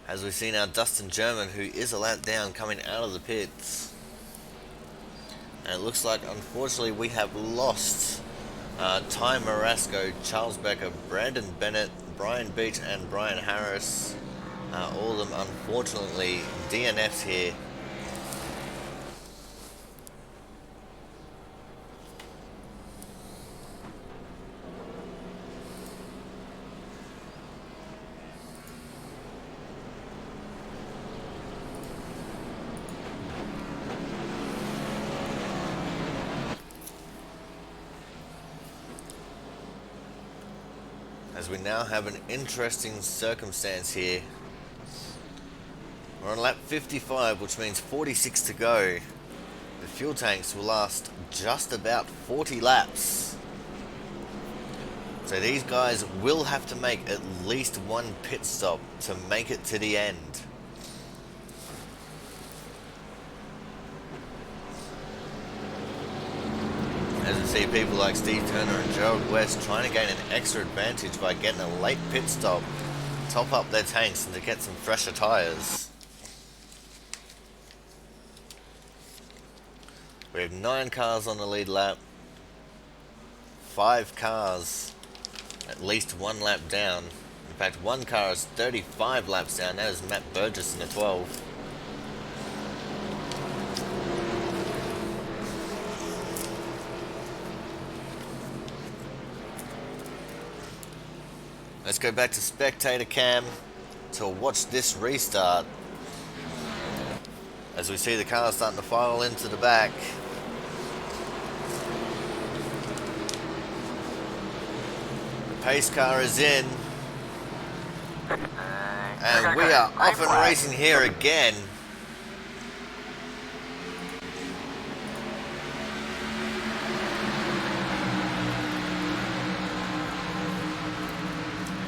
As we see now, Dustin German, who is a lap down, coming out of the pits. And it looks like, unfortunately, we have lost Ty Marasco, Charles Becker, Brandon Bennett, Brian Beach, and Brian Harris. All of them, unfortunately, DNFs here. As we now have an interesting circumstance here. We're on lap 55, which means 46 to go. The fuel tanks will last just about 40 laps. So these guys will have to make at least one pit stop to make it to the end. As we see people like Steve Turner and Gerald West trying to gain an extra advantage by getting a late pit stop, top up their tanks and to get some fresher tyres. We have 9 cars on the lead lap, 5 cars at least 1 lap down. In fact, 1 car is 35 laps down. That is Matt Burgess in the 12. Let's go back to spectator cam to watch this restart. As we see the cars starting to file into the back. The pace car is in. And we are off and racing here again.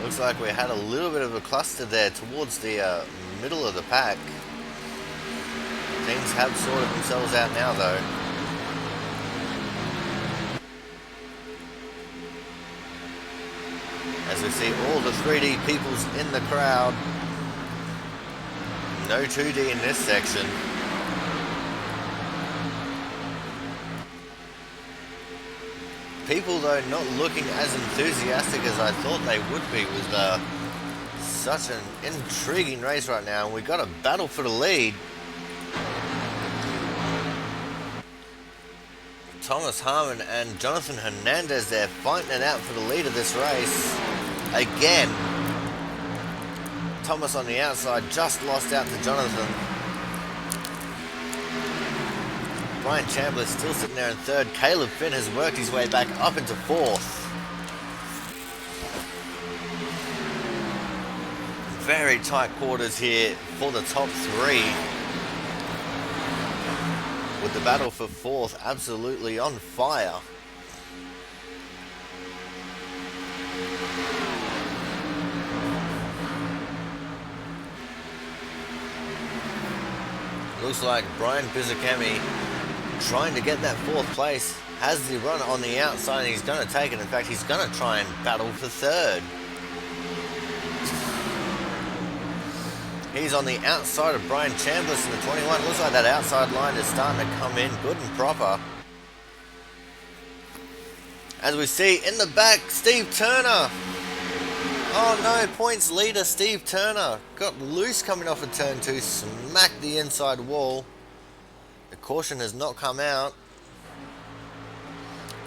Looks like we had a little bit of a cluster there towards the middle of the pack. Things have sorted themselves out now though. As we see all the 3D peoples in the crowd. No 2D in this section. people, though, not looking as enthusiastic as I thought they would be with such an intriguing race right now. And we got a battle for the lead. Thomas Harmon and Jonathan Hernandez there fighting it out for the lead of this race. Again, Thomas on the outside, just lost out to Jonathan. Brian Chandler still sitting there in third. Caleb Finn has worked his way back up into fourth. Very tight quarters here for the top three, with the battle for fourth absolutely on fire. Looks like Brian Pizzicami trying to get that fourth place, has the run on the outside, and he's going to take it. In fact, he's going to try and battle for third. He's on the outside of Brian Chambliss in the 21. Looks like that outside line is starting to come in good and proper. As we see in the back, Steve Turner. Oh no, points leader Steve Turner got loose coming off of turn 2, smacked the inside wall. The caution has not come out.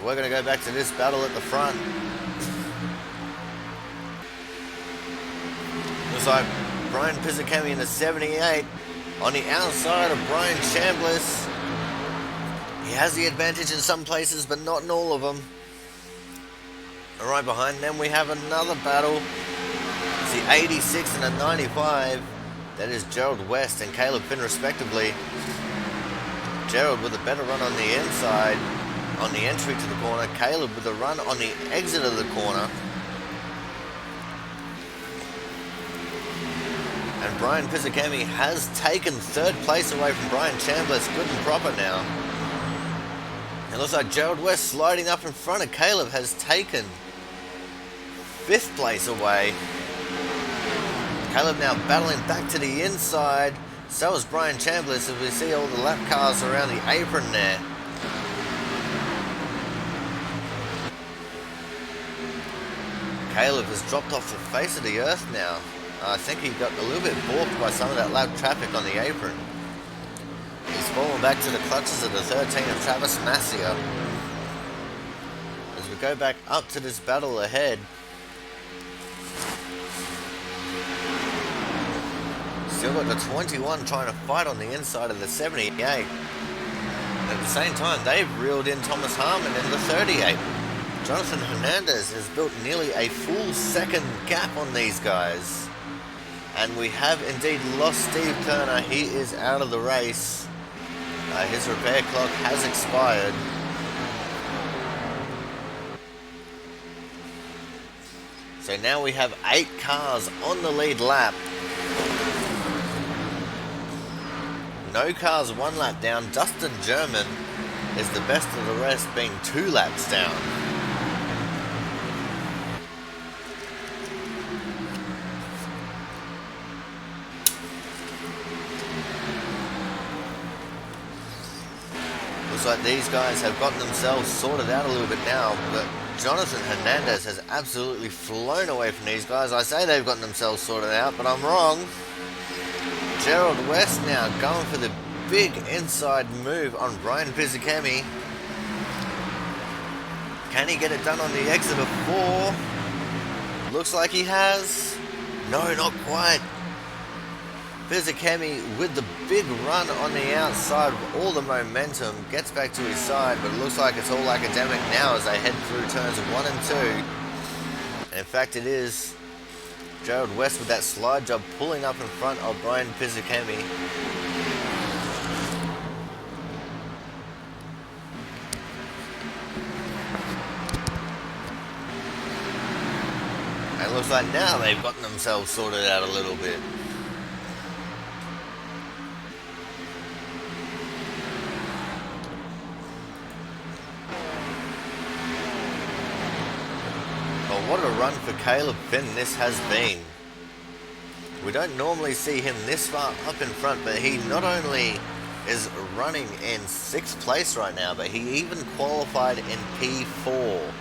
We're going to go back to this battle at the front. Looks like Brian Pizzicami in the 78 on the outside of Brian Chambliss. He has the advantage in some places, but not in all of them. And right behind them we have another battle. It's the 86 and the 95. That is Gerald West and Caleb Finn respectively. Gerald with a better run on the inside on the entry to the corner. Caleb with a run on the exit of the corner. And Brian Pizzicami has taken third place away from Brian Chambliss, good and proper now. It looks like Gerald West sliding up in front of Caleb has taken fifth place away. Caleb now battling back to the inside. So is Brian Chambliss, as we see all the lap cars around the apron there. Caleb has dropped off the face of the earth now. I think he got a little bit balked by some of that loud traffic on the apron. He's fallen back to the clutches of the 13 of Travis Massia. As we go back up to this battle ahead. Still got the 21 trying to fight on the inside of the 78. At the same time, they've reeled in Thomas Harmon in the 38. Jonathan Hernandez has built nearly a full second gap on these guys. And we have indeed lost Steve Turner. He is out of the race. His repair clock has expired. So now we have 8 cars on the lead lap. No cars 1 lap down. Dustin German is the best of the rest, being 2 laps down. Looks like these guys have gotten themselves sorted out a little bit now, but Jonathan Hernandez has absolutely flown away from these guys. I say they've gotten themselves sorted out, but I'm wrong. Gerald West now going for the big inside move on Brian Pizzicami. Can he get it done on the exit of 4? Looks like he has. No, not quite. Pizzicami with the big run on the outside with all the momentum, gets back to his side, but it looks like it's all academic now as they head through turns 1 and 2. And in fact it is Gerald West with that slide job pulling up in front of Brian Pizzicami. And it looks like now they've gotten themselves sorted out a little bit. What a run for Caleb Finn this has been. We don't normally see him this far up in front, but he not only is running in 6th place right now, but he even qualified in P4.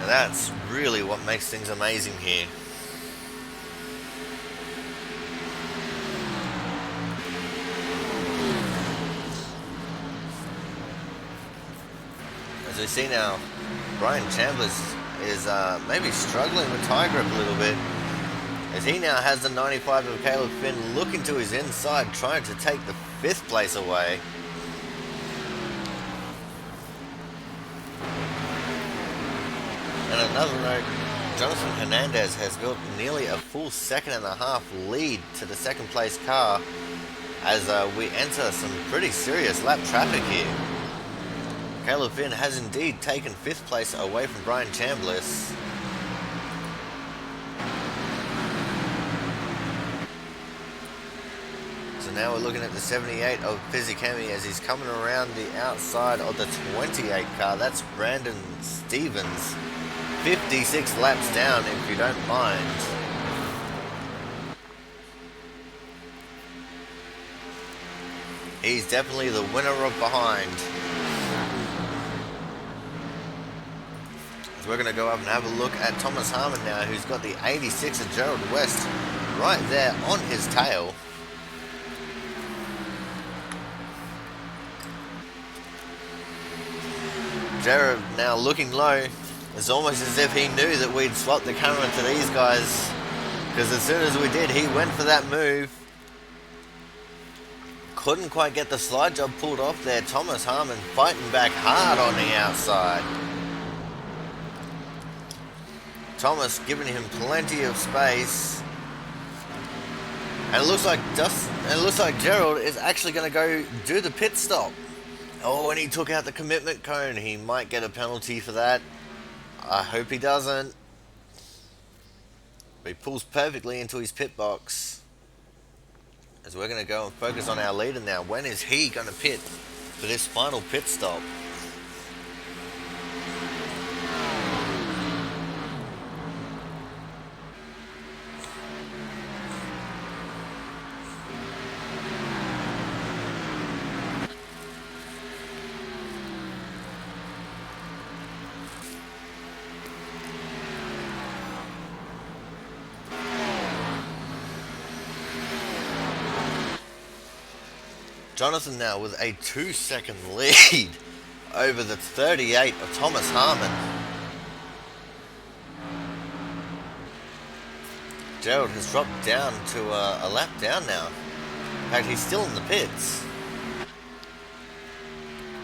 And that's really what makes things amazing here. As we see now, Brian Chambers is maybe struggling with tire grip a little bit, as he now has the 95 of Caleb Finn looking to his inside, trying to take the 5th place away. And another note, Jonathan Hernandez has built nearly a full 2.5 lead to the 2nd place car as we enter some pretty serious lap traffic here. Caleb Finn has indeed taken 5th place away from Brian Chambliss. So now we're looking at the 78 of Fizikemi as he's coming around the outside of the 28 car. That's Brandon Stevens. 56 laps down, if you don't mind. He's definitely the winner of behind. So we're going to go up and have a look at Thomas Harmon now, who's got the 86 of Gerald West right there on his tail. Gerald now looking low. It's almost as if he knew that we'd swapped the camera to these guys, because as soon as we did, he went for that move. Couldn't quite get the slide job pulled off there. Thomas Harmon fighting back hard on the outside. Thomas giving him plenty of space. And it looks like Gerald is actually going to go do the pit stop. Oh, and he took out the commitment cone. He might get a penalty for that. I hope he doesn't. But he pulls perfectly into his pit box. As we're going to go and focus on our leader now. When is he going to pit for this final pit stop? Jonathan now with a 2-second lead over the 38 of Thomas Harmon. Gerald has dropped down to a lap down now. In fact, he's still in the pits.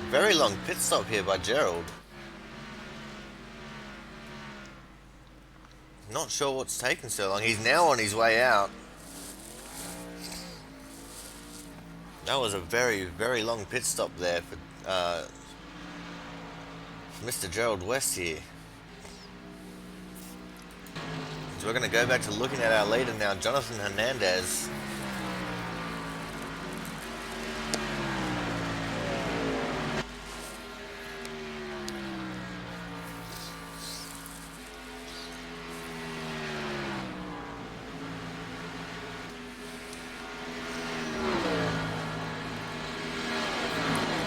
Very long pit stop here by Gerald. Not sure what's taken so long. He's now on his way out. That was a very, very long pit stop there for Mr. Gerald West here. So we're going to go back to looking at our leader now, Jonathan Hernandez.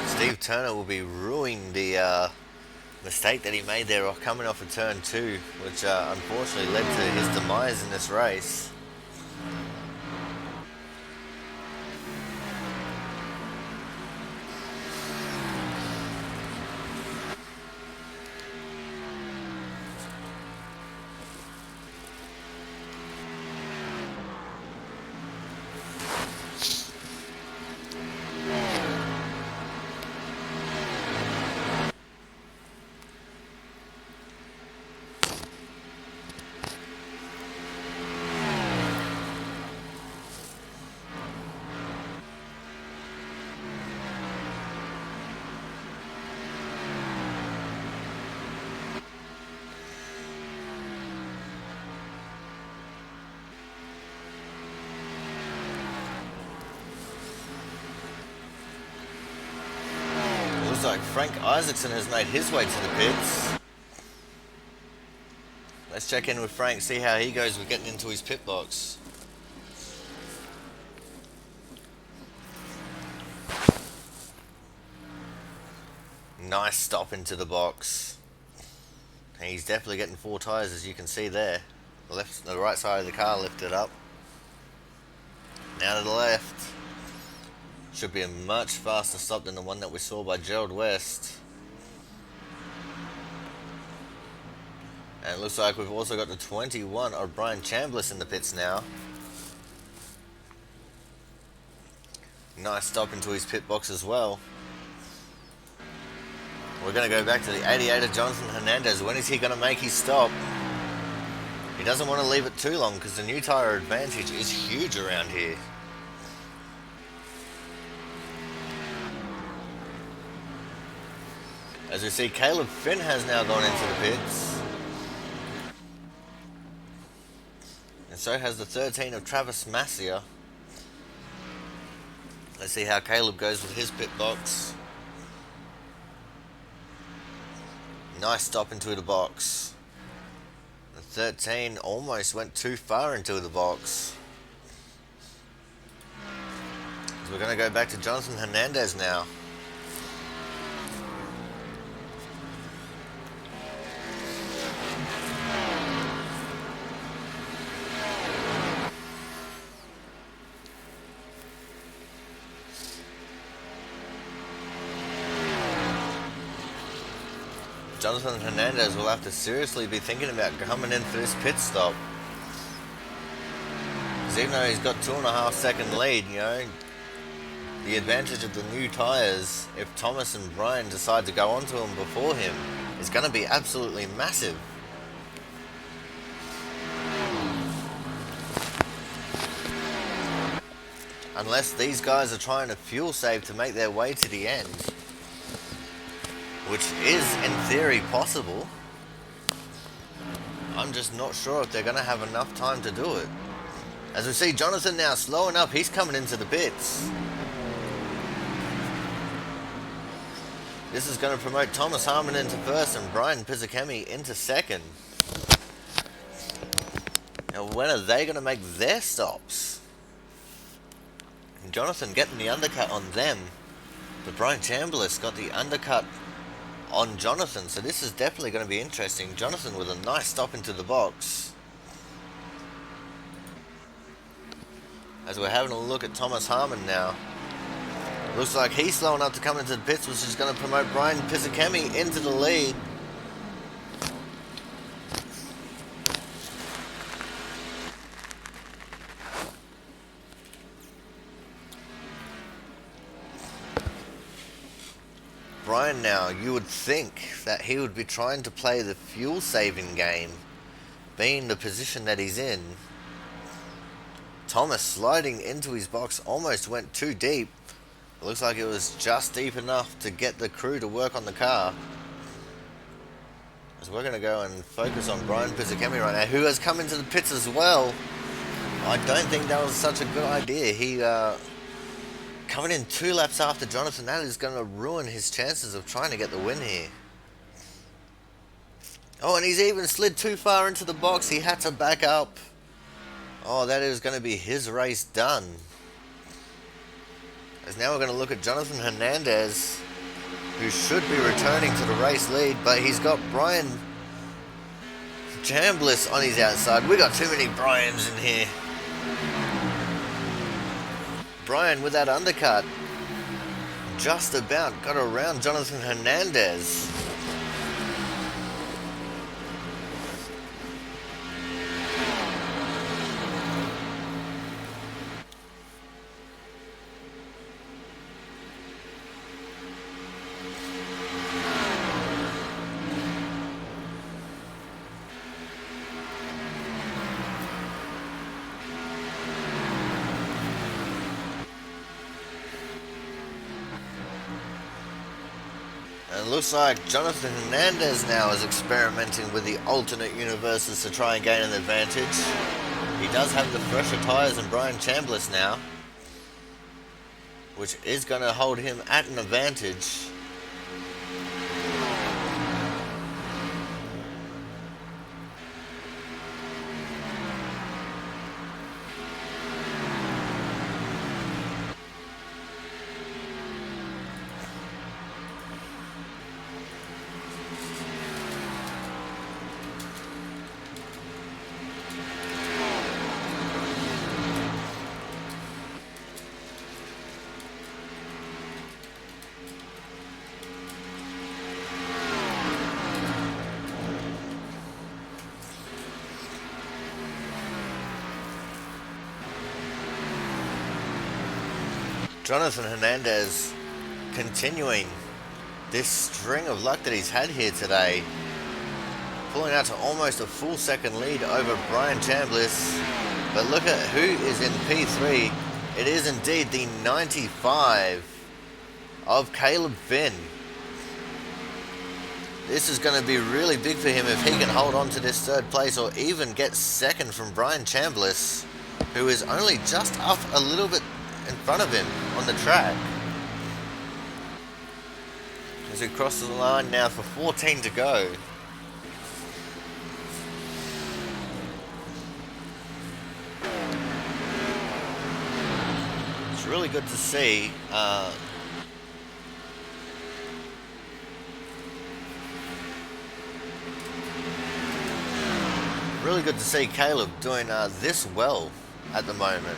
Steve Turner will be ruining the mistake that he made there coming off of turn 2, which unfortunately led to his demise in this race. Looks like Frank Isaacson has made his way to the pits. Let's check in with Frank, see how he goes with getting into his pit box. Nice stop into the box. He's definitely getting 4 tyres, as you can see there. The right side of the car lifted up. Now to the left. Should be a much faster stop than the one that we saw by Gerald West. And it looks like we've also got the 21 of Brian Chambliss in the pits now. Nice stop into his pit box as well. We're going to go back to the 88 of Jonathan Hernandez. When is he going to make his stop? He doesn't want to leave it too long because the new tyre advantage is huge around here. As we see, Caleb Finn has now gone into the pits. And so has the 13 of Travis Massier. Let's see how Caleb goes with his pit box. Nice stop into the box. The 13 almost went too far into the box. So we're going to go back to Jonathan Hernandez now. Jonathan Hernandez will have to seriously be thinking about coming in for this pit stop. Because even though he's got 2.5 second lead, you know, the advantage of the new tyres, if Thomas and Brian decide to go onto him before him, is going to be absolutely massive. Unless these guys are trying to fuel save to make their way to the end. Which is, in theory, possible. I'm just not sure if they're going to have enough time to do it. As we see Jonathan now slowing up, he's coming into the pits. This is going to promote Thomas Harmon into first and Brian Pizzakemi into second. Now, when are they going to make their stops? And Jonathan getting the undercut on them, but Brian Chambliss got the undercut on Jonathan, so this is definitely going to be interesting. Jonathan with a nice stop into the box. As we're having a look at Thomas Harmon now. Looks like he's slow enough to come into the pits, which is going to promote Brian Pizzakemi into the lead. Brian now, you would think that he would be trying to play the fuel saving game, being the position that he's in. Thomas sliding into his box almost went too deep. It looks like it was just deep enough to get the crew to work on the car. So we're going to go and focus on Brian Pizzakemi right now, who has come into the pits as well. I don't think that was such a good idea. He coming in 2 laps after Jonathan, that is going to ruin his chances of trying to get the win here. Oh, and he's even slid too far into the box. He had to back up. Oh, that is going to be his race done. As now we're going to look at Jonathan Hernandez, who should be returning to the race lead, but he's got Brian Chambliss on his outside. We got too many Brians in here. Brian with that undercut just about got around Jonathan Hernandez. And it looks like Jonathan Hernandez now is experimenting with the alternate universes to try and gain an advantage. He does have the fresher tyres than Brian Chambliss now, which is going to hold him at an advantage. Jonathan Hernandez continuing this string of luck that he's had here today, pulling out to almost a full second lead over Brian Chambliss. But look at who is in P3. It is indeed the 95 of Caleb Finn. This is going to be really big for him if he can hold on to this third place or even get second from Brian Chambliss, who is only just up a little bit in front of him on the track. As he crosses the line now for 14 to go. It's really good to see. Really good to see Caleb doing this well at the moment,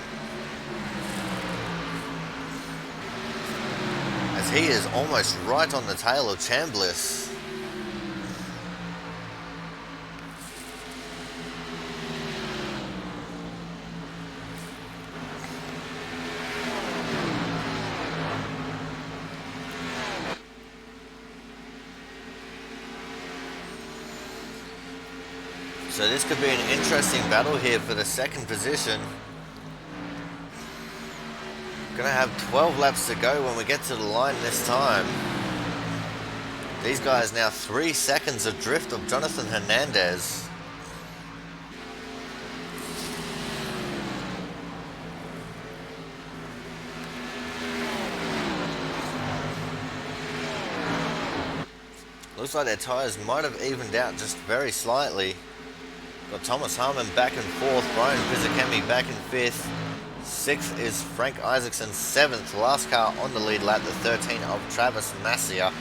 as he is almost right on the tail of Chambliss. So this could be an interesting battle here for the second position. Gonna have 12 laps to go when we get to the line this time. These guys now 3 seconds adrift of Jonathan Hernandez. Looks like their tyres might have evened out just very slightly. Got Thomas Harmon back in 4th, Brian Pizzacami back in 5th. 6th is Frank Isaacson, 7th. Last car on the lead lap, the 13 of Travis Massia.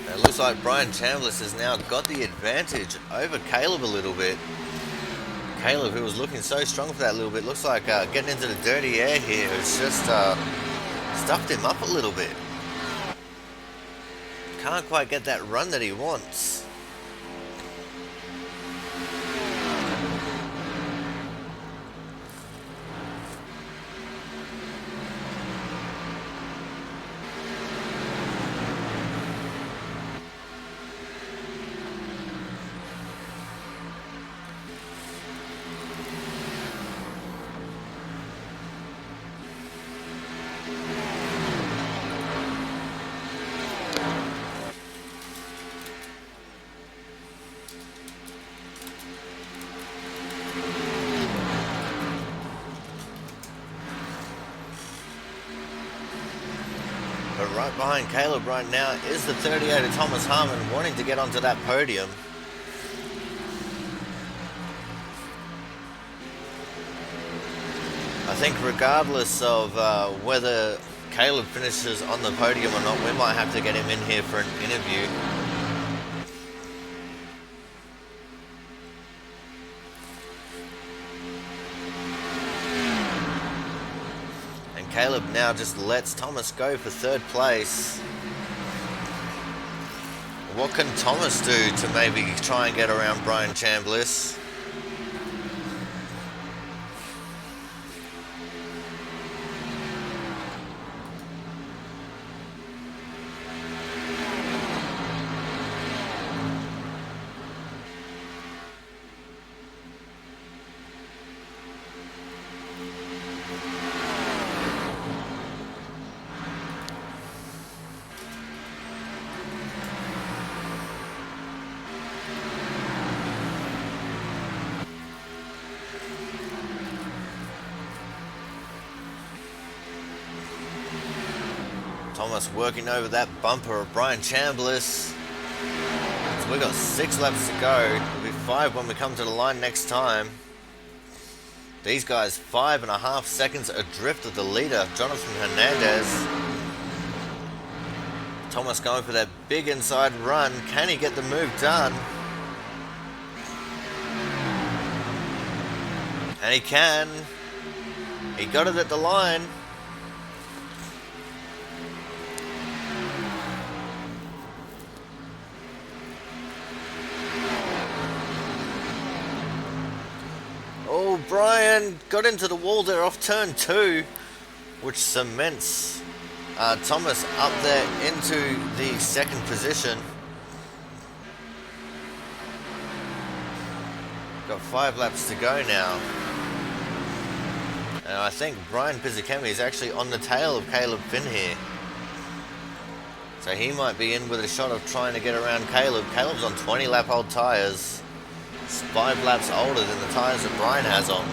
It looks like Brian Chambliss has now got the advantage over Caleb a little bit. Caleb, who was looking so strong for that little bit, looks like getting into the dirty air here has just stuffed him up a little bit. Can't quite get that run that he wants. But right behind Caleb right now is the 38 of Thomas Harmon, wanting to get onto that podium. I think regardless of whether Caleb finishes on the podium or not, we might have to get him in here for an interview. Caleb now just lets Thomas go for 3rd place. What can Thomas do to maybe try and get around Brian Chambliss? Thomas working over that bumper of Brian Chambliss. So we've got 6 laps to go. It'll be 5 when we come to the line next time. These guys 5.5 seconds adrift of the leader, Jonathan Hernandez. Thomas going for that big inside run. Can he get the move done? And he can. He got it at the line. Oh, Brian got into the wall there off turn 2, which cements Thomas up there into the second position. Got 5 laps to go now. And I think Brian Pizzicami is actually on the tail of Caleb Finn here. So he might be in with a shot of trying to get around Caleb. Caleb's on 20 lap old tyres. It's 5 laps older than the tyres that Brian has on.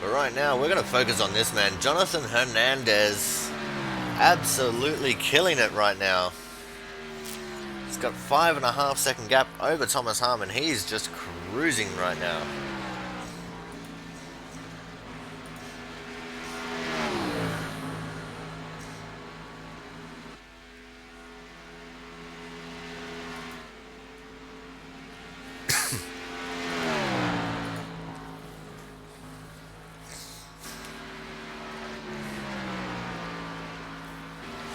But right now, we're going to focus on this man, Jonathan Hernandez. Absolutely killing it right now. He's got 5.5 second gap over Thomas Harmon. He's just cruising right now.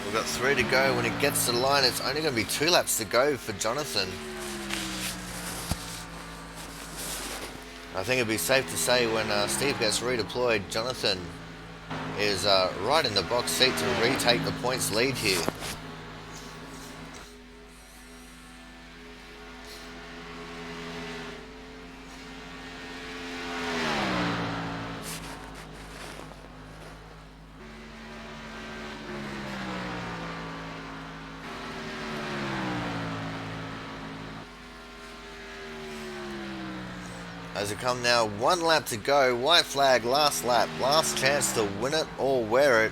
We've got 3 to go. When it gets to the line, it's only going to be 2 laps to go for Jonathan. I think it'd be safe to say when Steve gets redeployed, Jonathan is right in the box seat to retake the points lead here. As it come now, 1 lap to go, white flag, last lap, last chance to win it or wear it.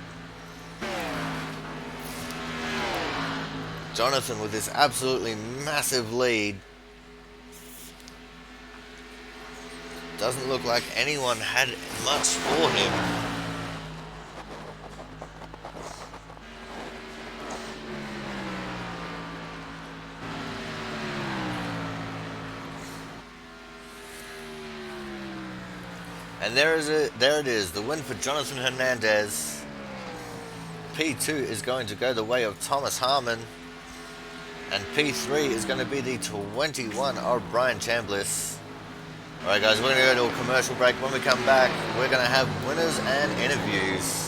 Jonathan with this absolutely massive lead. Doesn't look like anyone had much for him. And there it is, the win for Jonathan Hernandez. P2 is going to go the way of Thomas Harmon. And P3 is going to be the 21 of Brian Chambliss. Alright guys, we're going to go to a commercial break. When we come back, we're going to have winners and interviews.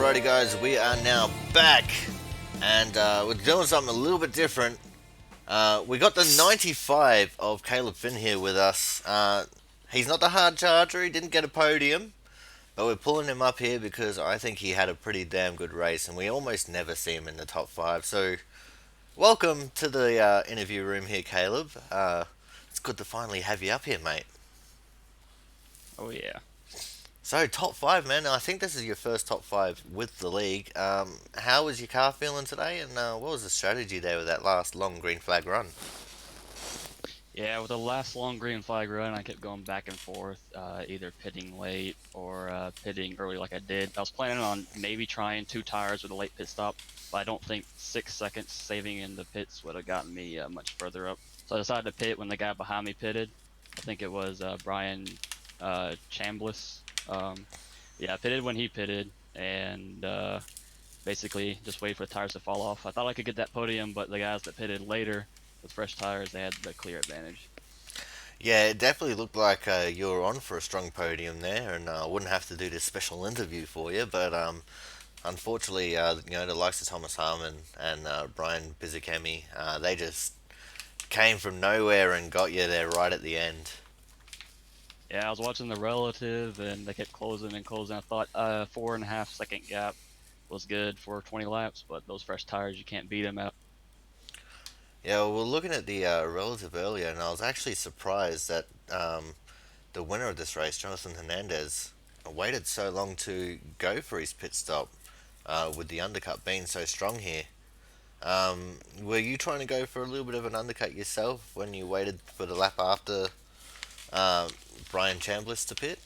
Alrighty, guys, we are now back, and we're doing something a little bit different. We got the 95 of Caleb Finn here with us. He's not the hard charger, he didn't get a podium, but we're pulling him up here because I think he had a pretty damn good race, and we almost never see him in the top 5. So, welcome to the interview room here, Caleb. It's good to finally have you up here, mate. Oh yeah. So, top 5, man. I think this is your first top 5 with the league. How was your car feeling today, and what was the strategy there with that last long green flag run? Yeah, with the last long green flag run, I kept going back and forth, either pitting late or pitting early like I did. I was planning on maybe trying 2 tires with a late pit stop, but I don't think 6 seconds saving in the pits would have gotten me much further up. So I decided to pit when the guy behind me pitted. I think it was Brian Chambliss. Yeah, I pitted when he pitted, and basically just waited for the tires to fall off. I thought I could get that podium, but the guys that pitted later with fresh tires, they had the clear advantage. Yeah, it definitely looked like you were on for a strong podium there, and I wouldn't have to do this special interview for you, but unfortunately, the likes of Thomas Harmon and Brian Bizikemi, they just came from nowhere and got you there right at the end. Yeah, I was watching the relative, and they kept closing and closing. I thought a 4.5 second gap was good for 20 laps, but those fresh tires, you can't beat them out. Yeah, well, we're looking at the relative earlier, and I was actually surprised that the winner of this race, Jonathan Hernandez, waited so long to go for his pit stop with the undercut being so strong here. Were you trying to go for a little bit of an undercut yourself when you waited for the lap after Brian Chambliss to pit?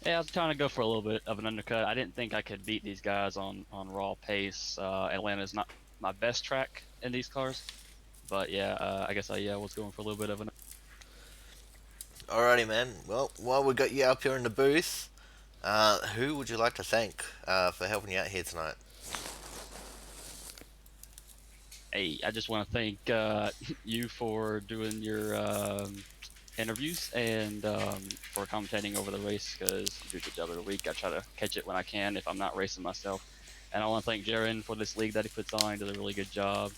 Yeah, I was trying to go for a little bit of an undercut. I didn't think I could beat these guys on raw pace. Atlanta's not my best track in these cars, but yeah, I guess I was going for a little bit of an. Alrighty, man. Well, while we got you up here in the booth, who would you like to thank for helping you out here tonight? Hey, I just want to thank you for doing your interviews and for commentating over the race, because you do a good job every week. I try to catch it when I can if I'm not racing myself. And I want to thank Jaron for this league that he puts on. He does a really good job.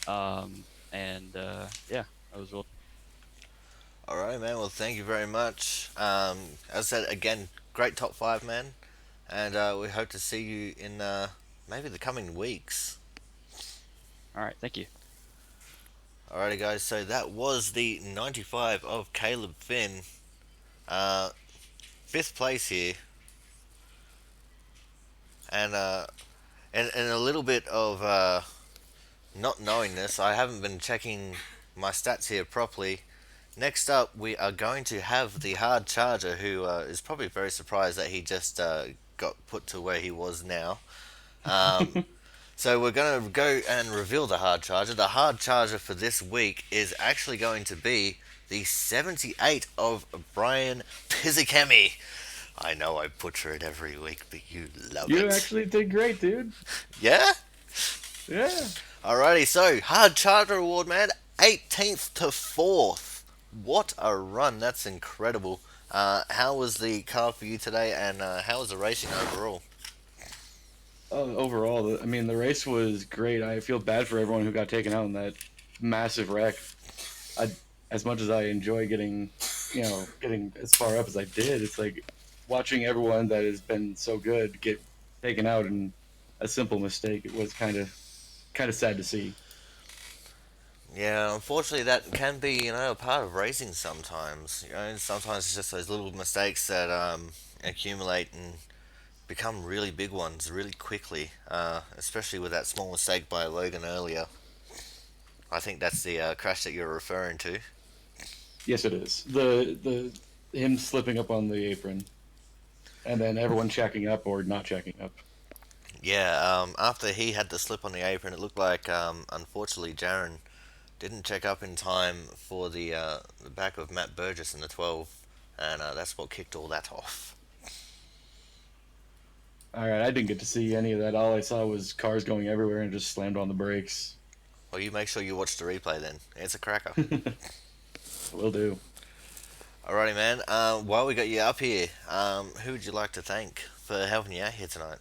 Yeah, that was real. Alright, man. Well, thank you very much. As I said, again, great top 5, man. And we hope to see you in maybe the coming weeks. All right, thank you. Alrighty, guys. So that was the 95 of Caleb Finn. 5th place here. And a little bit of not knowing this, I haven't been checking my stats here properly. Next up, we are going to have the hard charger, who is probably very surprised that he just got put to where he was now. So we're going to go and reveal the hard charger. The hard charger for this week is actually going to be the 78 of Brian Pizzichemi. I know I butcher it every week, but you love it. You actually did great, dude. Yeah? Yeah. Alrighty, so hard charger award, man. 18th to 4th. What a run. That's incredible. How was the car for you today, and how was the racing overall? Overall, the race was great. I feel bad for everyone who got taken out in that massive wreck. As much as I enjoy getting as far up as I did, it's like watching everyone that has been so good get taken out in a simple mistake. It was kind of sad to see. Yeah, unfortunately, that can be, a part of racing sometimes. Sometimes it's just those little mistakes that accumulate and become really big ones really quickly. Especially with that small mistake by Logan earlier. I think that's the crash that you're referring to. Yes, it is. The him slipping up on the apron, and then everyone checking up or not checking up. Yeah, after he had the slip on the apron, it looked like, unfortunately, Jaron didn't check up in time for the back of Matt Burgess in the 12, and that's what kicked all that off. All right, I didn't get to see any of that. All I saw was cars going everywhere and just slammed on the brakes. Well, you make sure you watch the replay then. It's a cracker. Will do. Alrighty, man. While we got you up here, who would you like to thank for helping you out here tonight.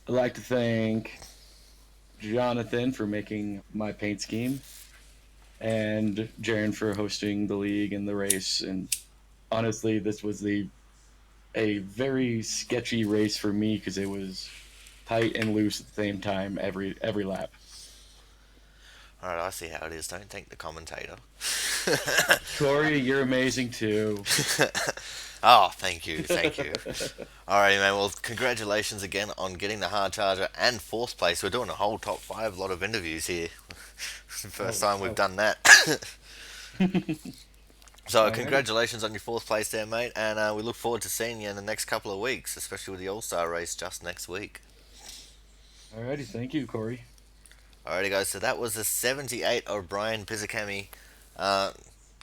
I'd like to thank Jonathan for making my paint scheme, and Jaren for hosting the league and the race. And honestly, this was a very sketchy race for me because it was tight and loose at the same time every lap. Alright, I see how it is. Don't thank the commentator. Corey, you're amazing too. Oh, thank you, thank you. Alrighty, man. Well, congratulations again on getting the hard charger and fourth place. We're doing a whole top 5 lot of interviews here. First time we've done that. So, Alrighty. congratulations on your fourth place there, mate. And we look forward to seeing you in the next couple of weeks, especially with the All-Star race just next week. Alrighty, thank you, Corey. Alrighty, guys. So that was the 78 of Brian Pizzicami.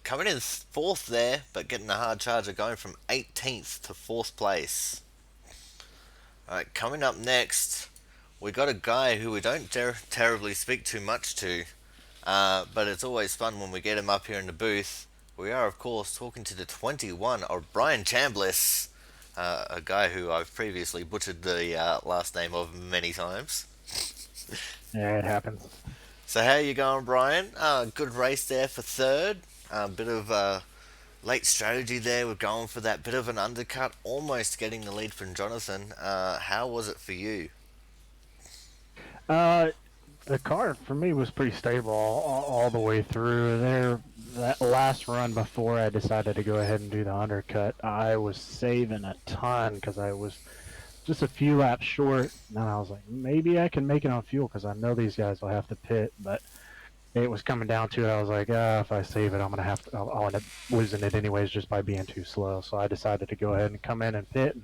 Coming in fourth there, but getting the hard charger, going from 18th to fourth place. Alright, coming up next, we got a guy who we don't terribly speak too much to, but it's always fun when we get him up here in the booth. We are, of course, talking to the 21 of Brian Chambliss, a guy who I've previously butchered the last name of many times. Yeah, it happens. So how you going, Brian? Good race there for third. A bit of late strategy there. We're going for that bit of an undercut, almost getting the lead from Jonathan. How was it for you? The car for me was pretty stable all the way through. There, that last run before I decided to go ahead and do the undercut, I was saving a ton because I was just a few laps short. And I was like, maybe I can make it on fuel because I know these guys will have to pit. But it was coming down to it. I was like, if I save it, I'll end up losing it anyways just by being too slow. So I decided to go ahead and come in and pit. And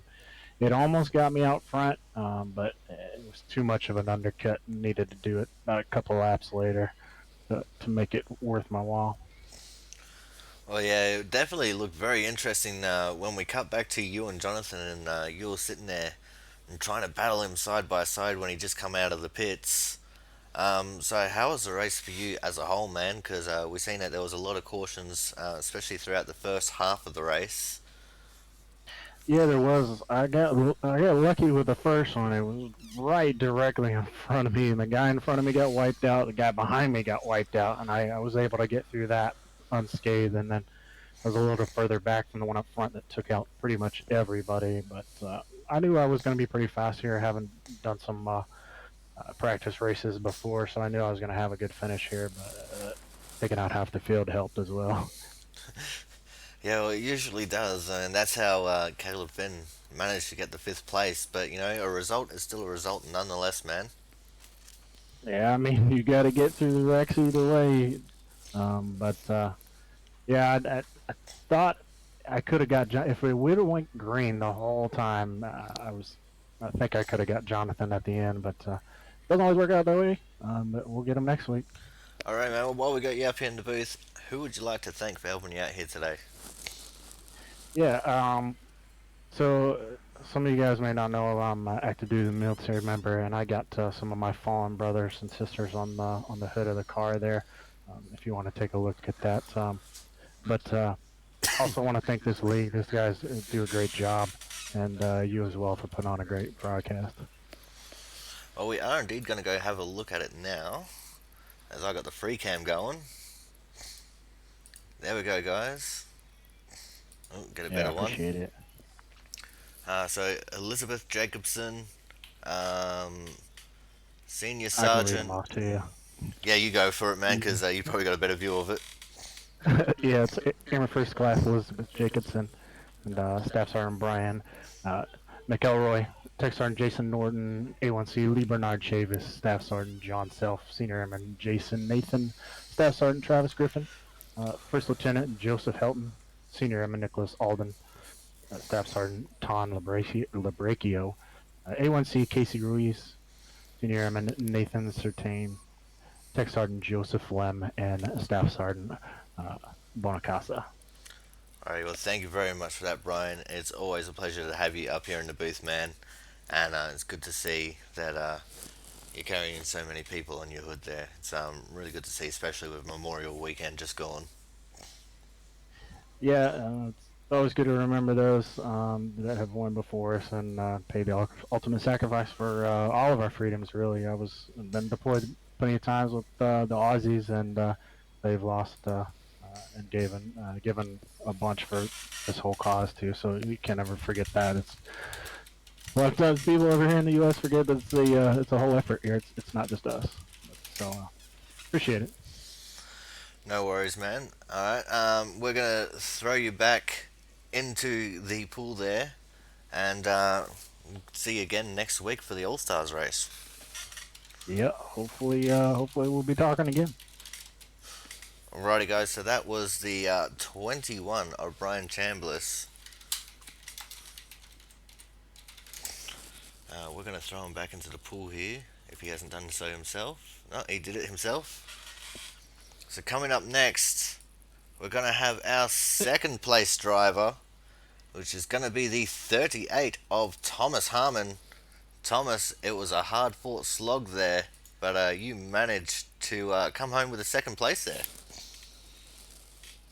it almost got me out front, but it was too much of an undercut and needed to do it a couple laps later to make it worth my while. Well, yeah, it definitely looked very interesting when we cut back to you and Jonathan, and you were sitting there and trying to battle him side by side when he just come out of the pits. So how was the race for you as a whole, man? Because we've seen that there was a lot of cautions, especially throughout the first half of the race. Yeah, there was. I got lucky with the first one. It was right directly in front of me, and the guy in front of me got wiped out. The guy behind me got wiped out, and I was able to get through that unscathed. And then I was a little further back from the one up front that took out pretty much everybody. But I knew I was going to be pretty fast here, having done some practice races before, so I knew I was going to have a good finish here. But taking out half the field helped as well. Yeah, well, it usually does, and that's how Caleb Finn managed to get the fifth place. But you know, a result is still a result, nonetheless, man. Yeah, I mean, you got to get through the wrecks either way. But yeah, I thought I could have got if it would have went green the whole time. I think I could have got Jonathan at the end, but doesn't always work out that way. But we'll get him next week. All right, man. Well, while we got you up here in the booth, who would you like to thank for helping you out here today? Yeah. So some of you guys may not know I'm an active duty military member, and I got some of my fallen brothers and sisters on the hood of the car there. If you want to take a look at that. But also want to thank this league. These guys do a great job, and you as well for putting on a great broadcast. Well, we are indeed going to go have a look at it now, as I got the free cam going. There we go, guys. Oh, get a better one. Appreciate it. So Elizabeth Jacobson, senior I can read sergeant. them off to you. Yeah, you go for it, man, because you probably got a better view of it. Yeah, it's Airman First Class Elizabeth Jacobson and Staff Sergeant Brian McElroy, Tech Sergeant Jason Norton, A1C Lee Bernard Chavis, Staff Sergeant John Self, Senior Airman Jason Nathan, Staff Sergeant Travis Griffin, First Lieutenant Joseph Helton, Senior Airman Nicholas Alden, Staff Sergeant Ton Labracchio, A1C Casey Ruiz, Senior Airman Nathan Sertain, Tech Sergeant Joseph Lem, and Staff Sergeant Bonacasa. Alright, well, thank you very much for that, Brian. It's always a pleasure to have you up here in the booth, man. And it's good to see that you're carrying so many people on your hood there. It's really good to see, especially with Memorial Weekend just gone. Yeah, always good to remember those that have won before us and pay the ultimate sacrifice for all of our freedoms. Really, I was been deployed plenty of times with the Aussies, and they've lost and given a bunch for this whole cause too. So we can never forget that. It's a lot of times people over here in the U.S. forget that it's a whole effort here. It's not just us. So appreciate it. No worries, man. All right, we're gonna throw you back into the pool there, and see you again next week for the All Stars race. Yeah, hopefully we'll be talking again. Alrighty, guys. So that was the 21 of Brian Chambliss. We're gonna throw him back into the pool here if he hasn't done so himself. No, he did it himself. So coming up next, we're gonna have our second place driver, which is gonna be the 38 of Thomas Harmon. Thomas, it was a hard fought slog there, but you managed to come home with a second place there.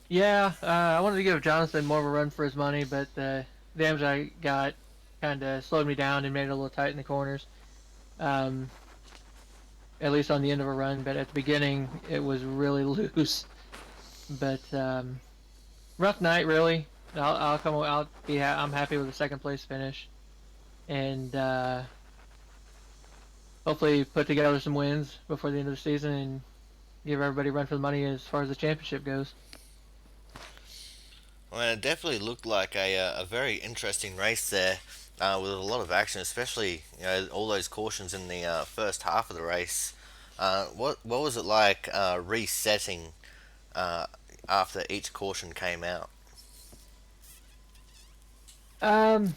Yeah, I wanted to give Jonathan more of a run for his money, but the damage I got kind of slowed me down and made it a little tight in the corners. Um, at least on the end of a run, but at the beginning it was really loose. But rough night, really. I'll come. I'll be. I'm happy with the second place finish, and hopefully put together some wins before the end of the season and give everybody a run for the money as far as the championship goes. Well, it definitely looked like a very interesting race there, with a lot of action, especially all those cautions in the first half of the race. What was it like resetting uh, after each caution came out? Um,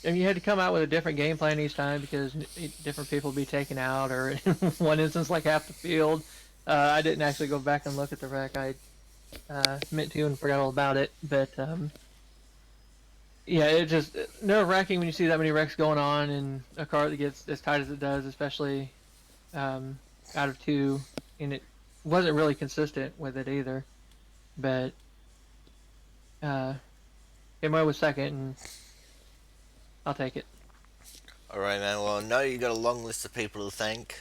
and you had to come out with a different game plan each time because different people would be taken out, or in one instance, like half the field. I didn't actually go back and look at the wreck. I meant to and forgot all about it. But yeah, it just nerve wracking when you see that many wrecks going on in a car that gets as tight as it does, especially um, out of two. And it wasn't really consistent with it either. But came away with second, and I'll take it. All right, man. Well, I know you got a long list of people to thank.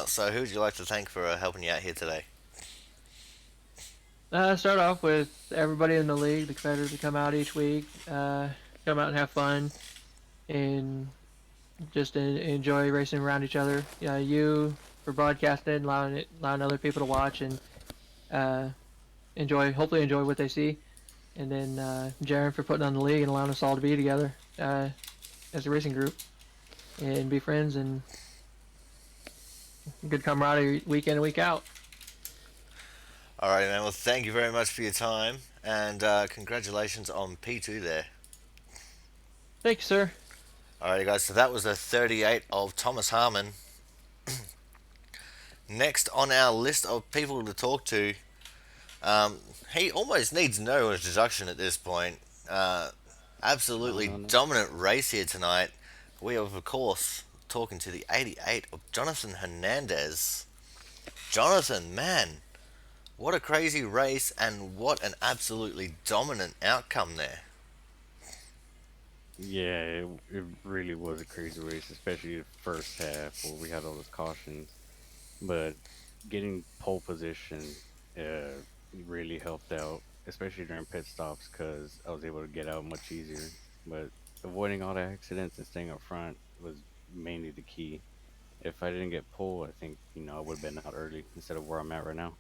So who would you like to thank for helping you out here today? Start off with everybody in the league, the competitors that come out each week, come out and have fun, and just enjoy racing around each other. You for broadcasting, allowing other people to watch and uh, hopefully enjoy what they see, and then Jaron for putting on the league and allowing us all to be together as a racing group and be friends and good camaraderie week in and week out. All right, man. Well, thank you very much for your time, and congratulations on P2 there. Thank you, sir. Alrighty, guys, so that was the 38 of Thomas Harmon. Next on our list of people to talk to, he almost needs no introduction at this point. Absolutely No. dominant race here tonight. We are, of course, talking to the 88 of Jonathan Hernandez. Jonathan, man, what a crazy race and what an absolutely dominant outcome there. Yeah, it really was a crazy race, especially the first half where we had all those cautions. But getting pole position really helped out, especially during pit stops, because I was able to get out much easier. But avoiding all the accidents and staying up front was mainly the key. If I didn't get pole, I think I would have been out early instead of where I'm at right now.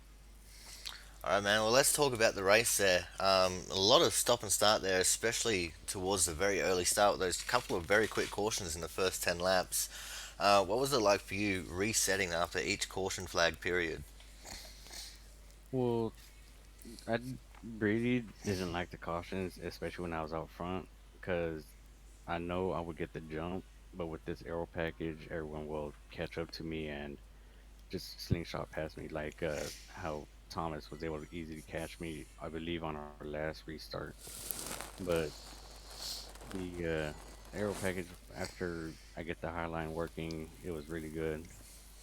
Alright, man, well, let's talk about the race there. A lot of stop and start there, especially towards the very early start with those couple of very quick cautions in the first 10 laps. What was it like for you resetting after each caution flag period? Well, I really didn't like the cautions, especially when I was out front, because I know I would get the jump, but with this aero package, everyone will catch up to me and just slingshot past me, like how Thomas was able to easily catch me, I believe, on our last restart. But the aero package, after I get the high line working, it was really good.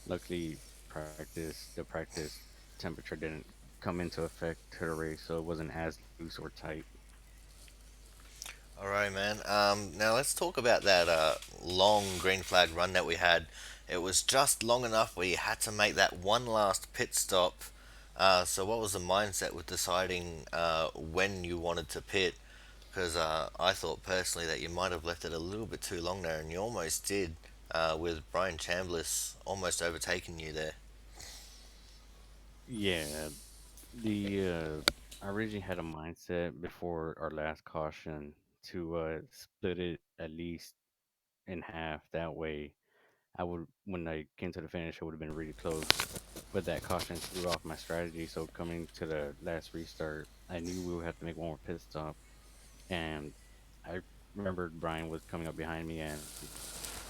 Luckily, the practice temperature didn't come into effect to the race, so it wasn't as loose or tight. Alright, man. Now let's talk about that long green flag run that we had. It was just long enough where you had to make that one last pit stop. So, what was the mindset with deciding when you wanted to pit? Because I thought personally that you might have left it a little bit too long there, and you almost did, with Brian Chambliss almost overtaking you there. Yeah, the I originally had a mindset before our last caution to split it at least in half. That way, I would when I came to the finish, it would have been really close. But that caution threw off my strategy. So coming to the last restart, I knew we would have to make one more pit stop, and I remembered Brian was coming up behind me, and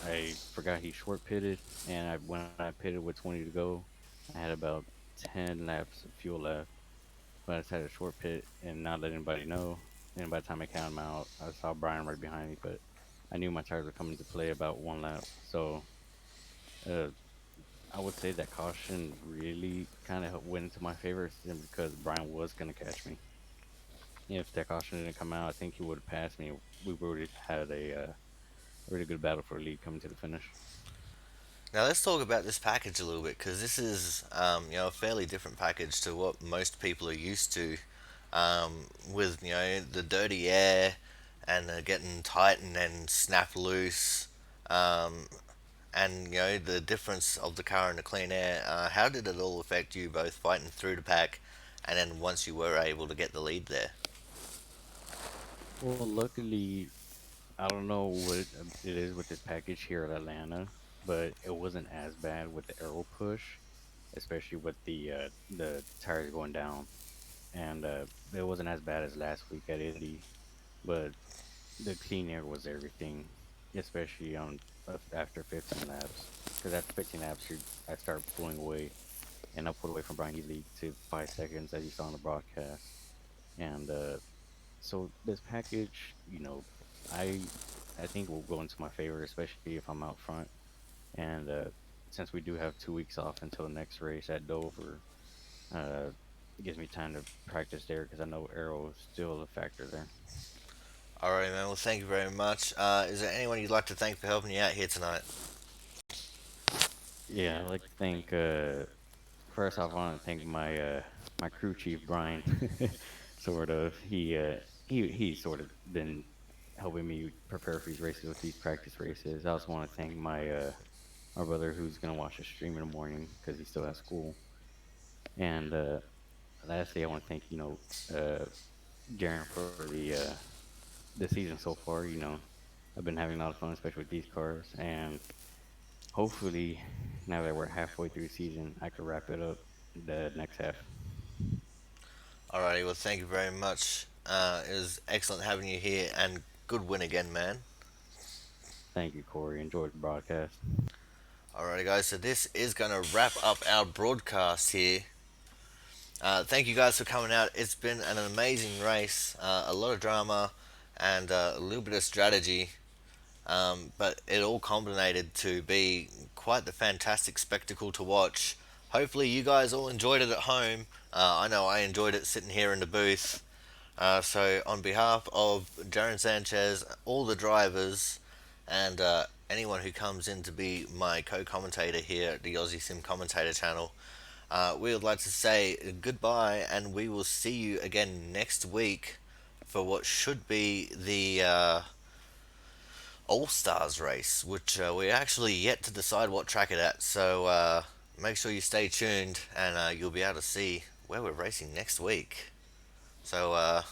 I forgot he short pitted, and when I pitted with 20 to go, I had about 10 laps of fuel left. But I just had a short pit and not let anybody know. And by the time I counted them out, I saw Brian right behind me, but I knew my tires were coming to play about one lap. So uh, I would say that caution really kind of went into my favor simply because Brian was going to catch me. If that caution didn't come out, I think he would have passed me. We would have had a really good battle for a lead coming to the finish. Now let's talk about this package a little bit because this is, a fairly different package to what most people are used to, with the dirty air and getting tight and then snap loose, um, and the difference of the car and the clean air. How did it all affect you both fighting through the pack, and then once you were able to get the lead there? Well, luckily, I don't know what it is with this package here at Atlanta, but it wasn't as bad with the aero push, especially with the tires going down, and it wasn't as bad as last week at Indy. But the clean air was everything, especially on after 15 laps. Because after 15 laps, I start pulling away, and I pulled away from Brian easily to 5 seconds, as you saw on the broadcast. And so this package, I I think will go into my favor, especially if I'm out front. And since we do have 2 weeks off until the next race at Dover, uh, it gives me time to practice there because I know aero is still a factor there. All right, man. Well, thank you very much. Is there anyone you'd like to thank for helping you out here tonight? Yeah, I'd like to thank. First off, I want to thank my crew chief Brian. Sort of, he sort of been helping me prepare for these races with these practice races. I also want to thank my brother who's gonna watch the stream in the morning because he still has school. And lastly, I want to thank Garen for the season so far. I've been having a lot of fun, especially with these cars, and hopefully, now that we're halfway through the season, I could wrap it up the next half. Alrighty, well, thank you very much. It was excellent having you here, and good win again, man. Thank you, Corey. Enjoyed the broadcast. Alrighty, guys, so this is going to wrap up our broadcast here. Thank you guys for coming out. It's been an amazing race, a lot of drama, and a little bit of strategy, but it all culminated to be quite the fantastic spectacle to watch. Hopefully, you guys all enjoyed it at home. I know I enjoyed it sitting here in the booth. So, on behalf of Jaron Sanchez, all the drivers, and anyone who comes in to be my co commentator here at the Aussie Sim Commentator channel, we would like to say goodbye, and we will see you again next week for what should be the All Stars race, which we're actually yet to decide what track it at. So make sure you stay tuned, and you'll be able to see where we're racing next week. So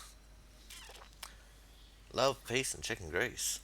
love, peace, and chicken grease.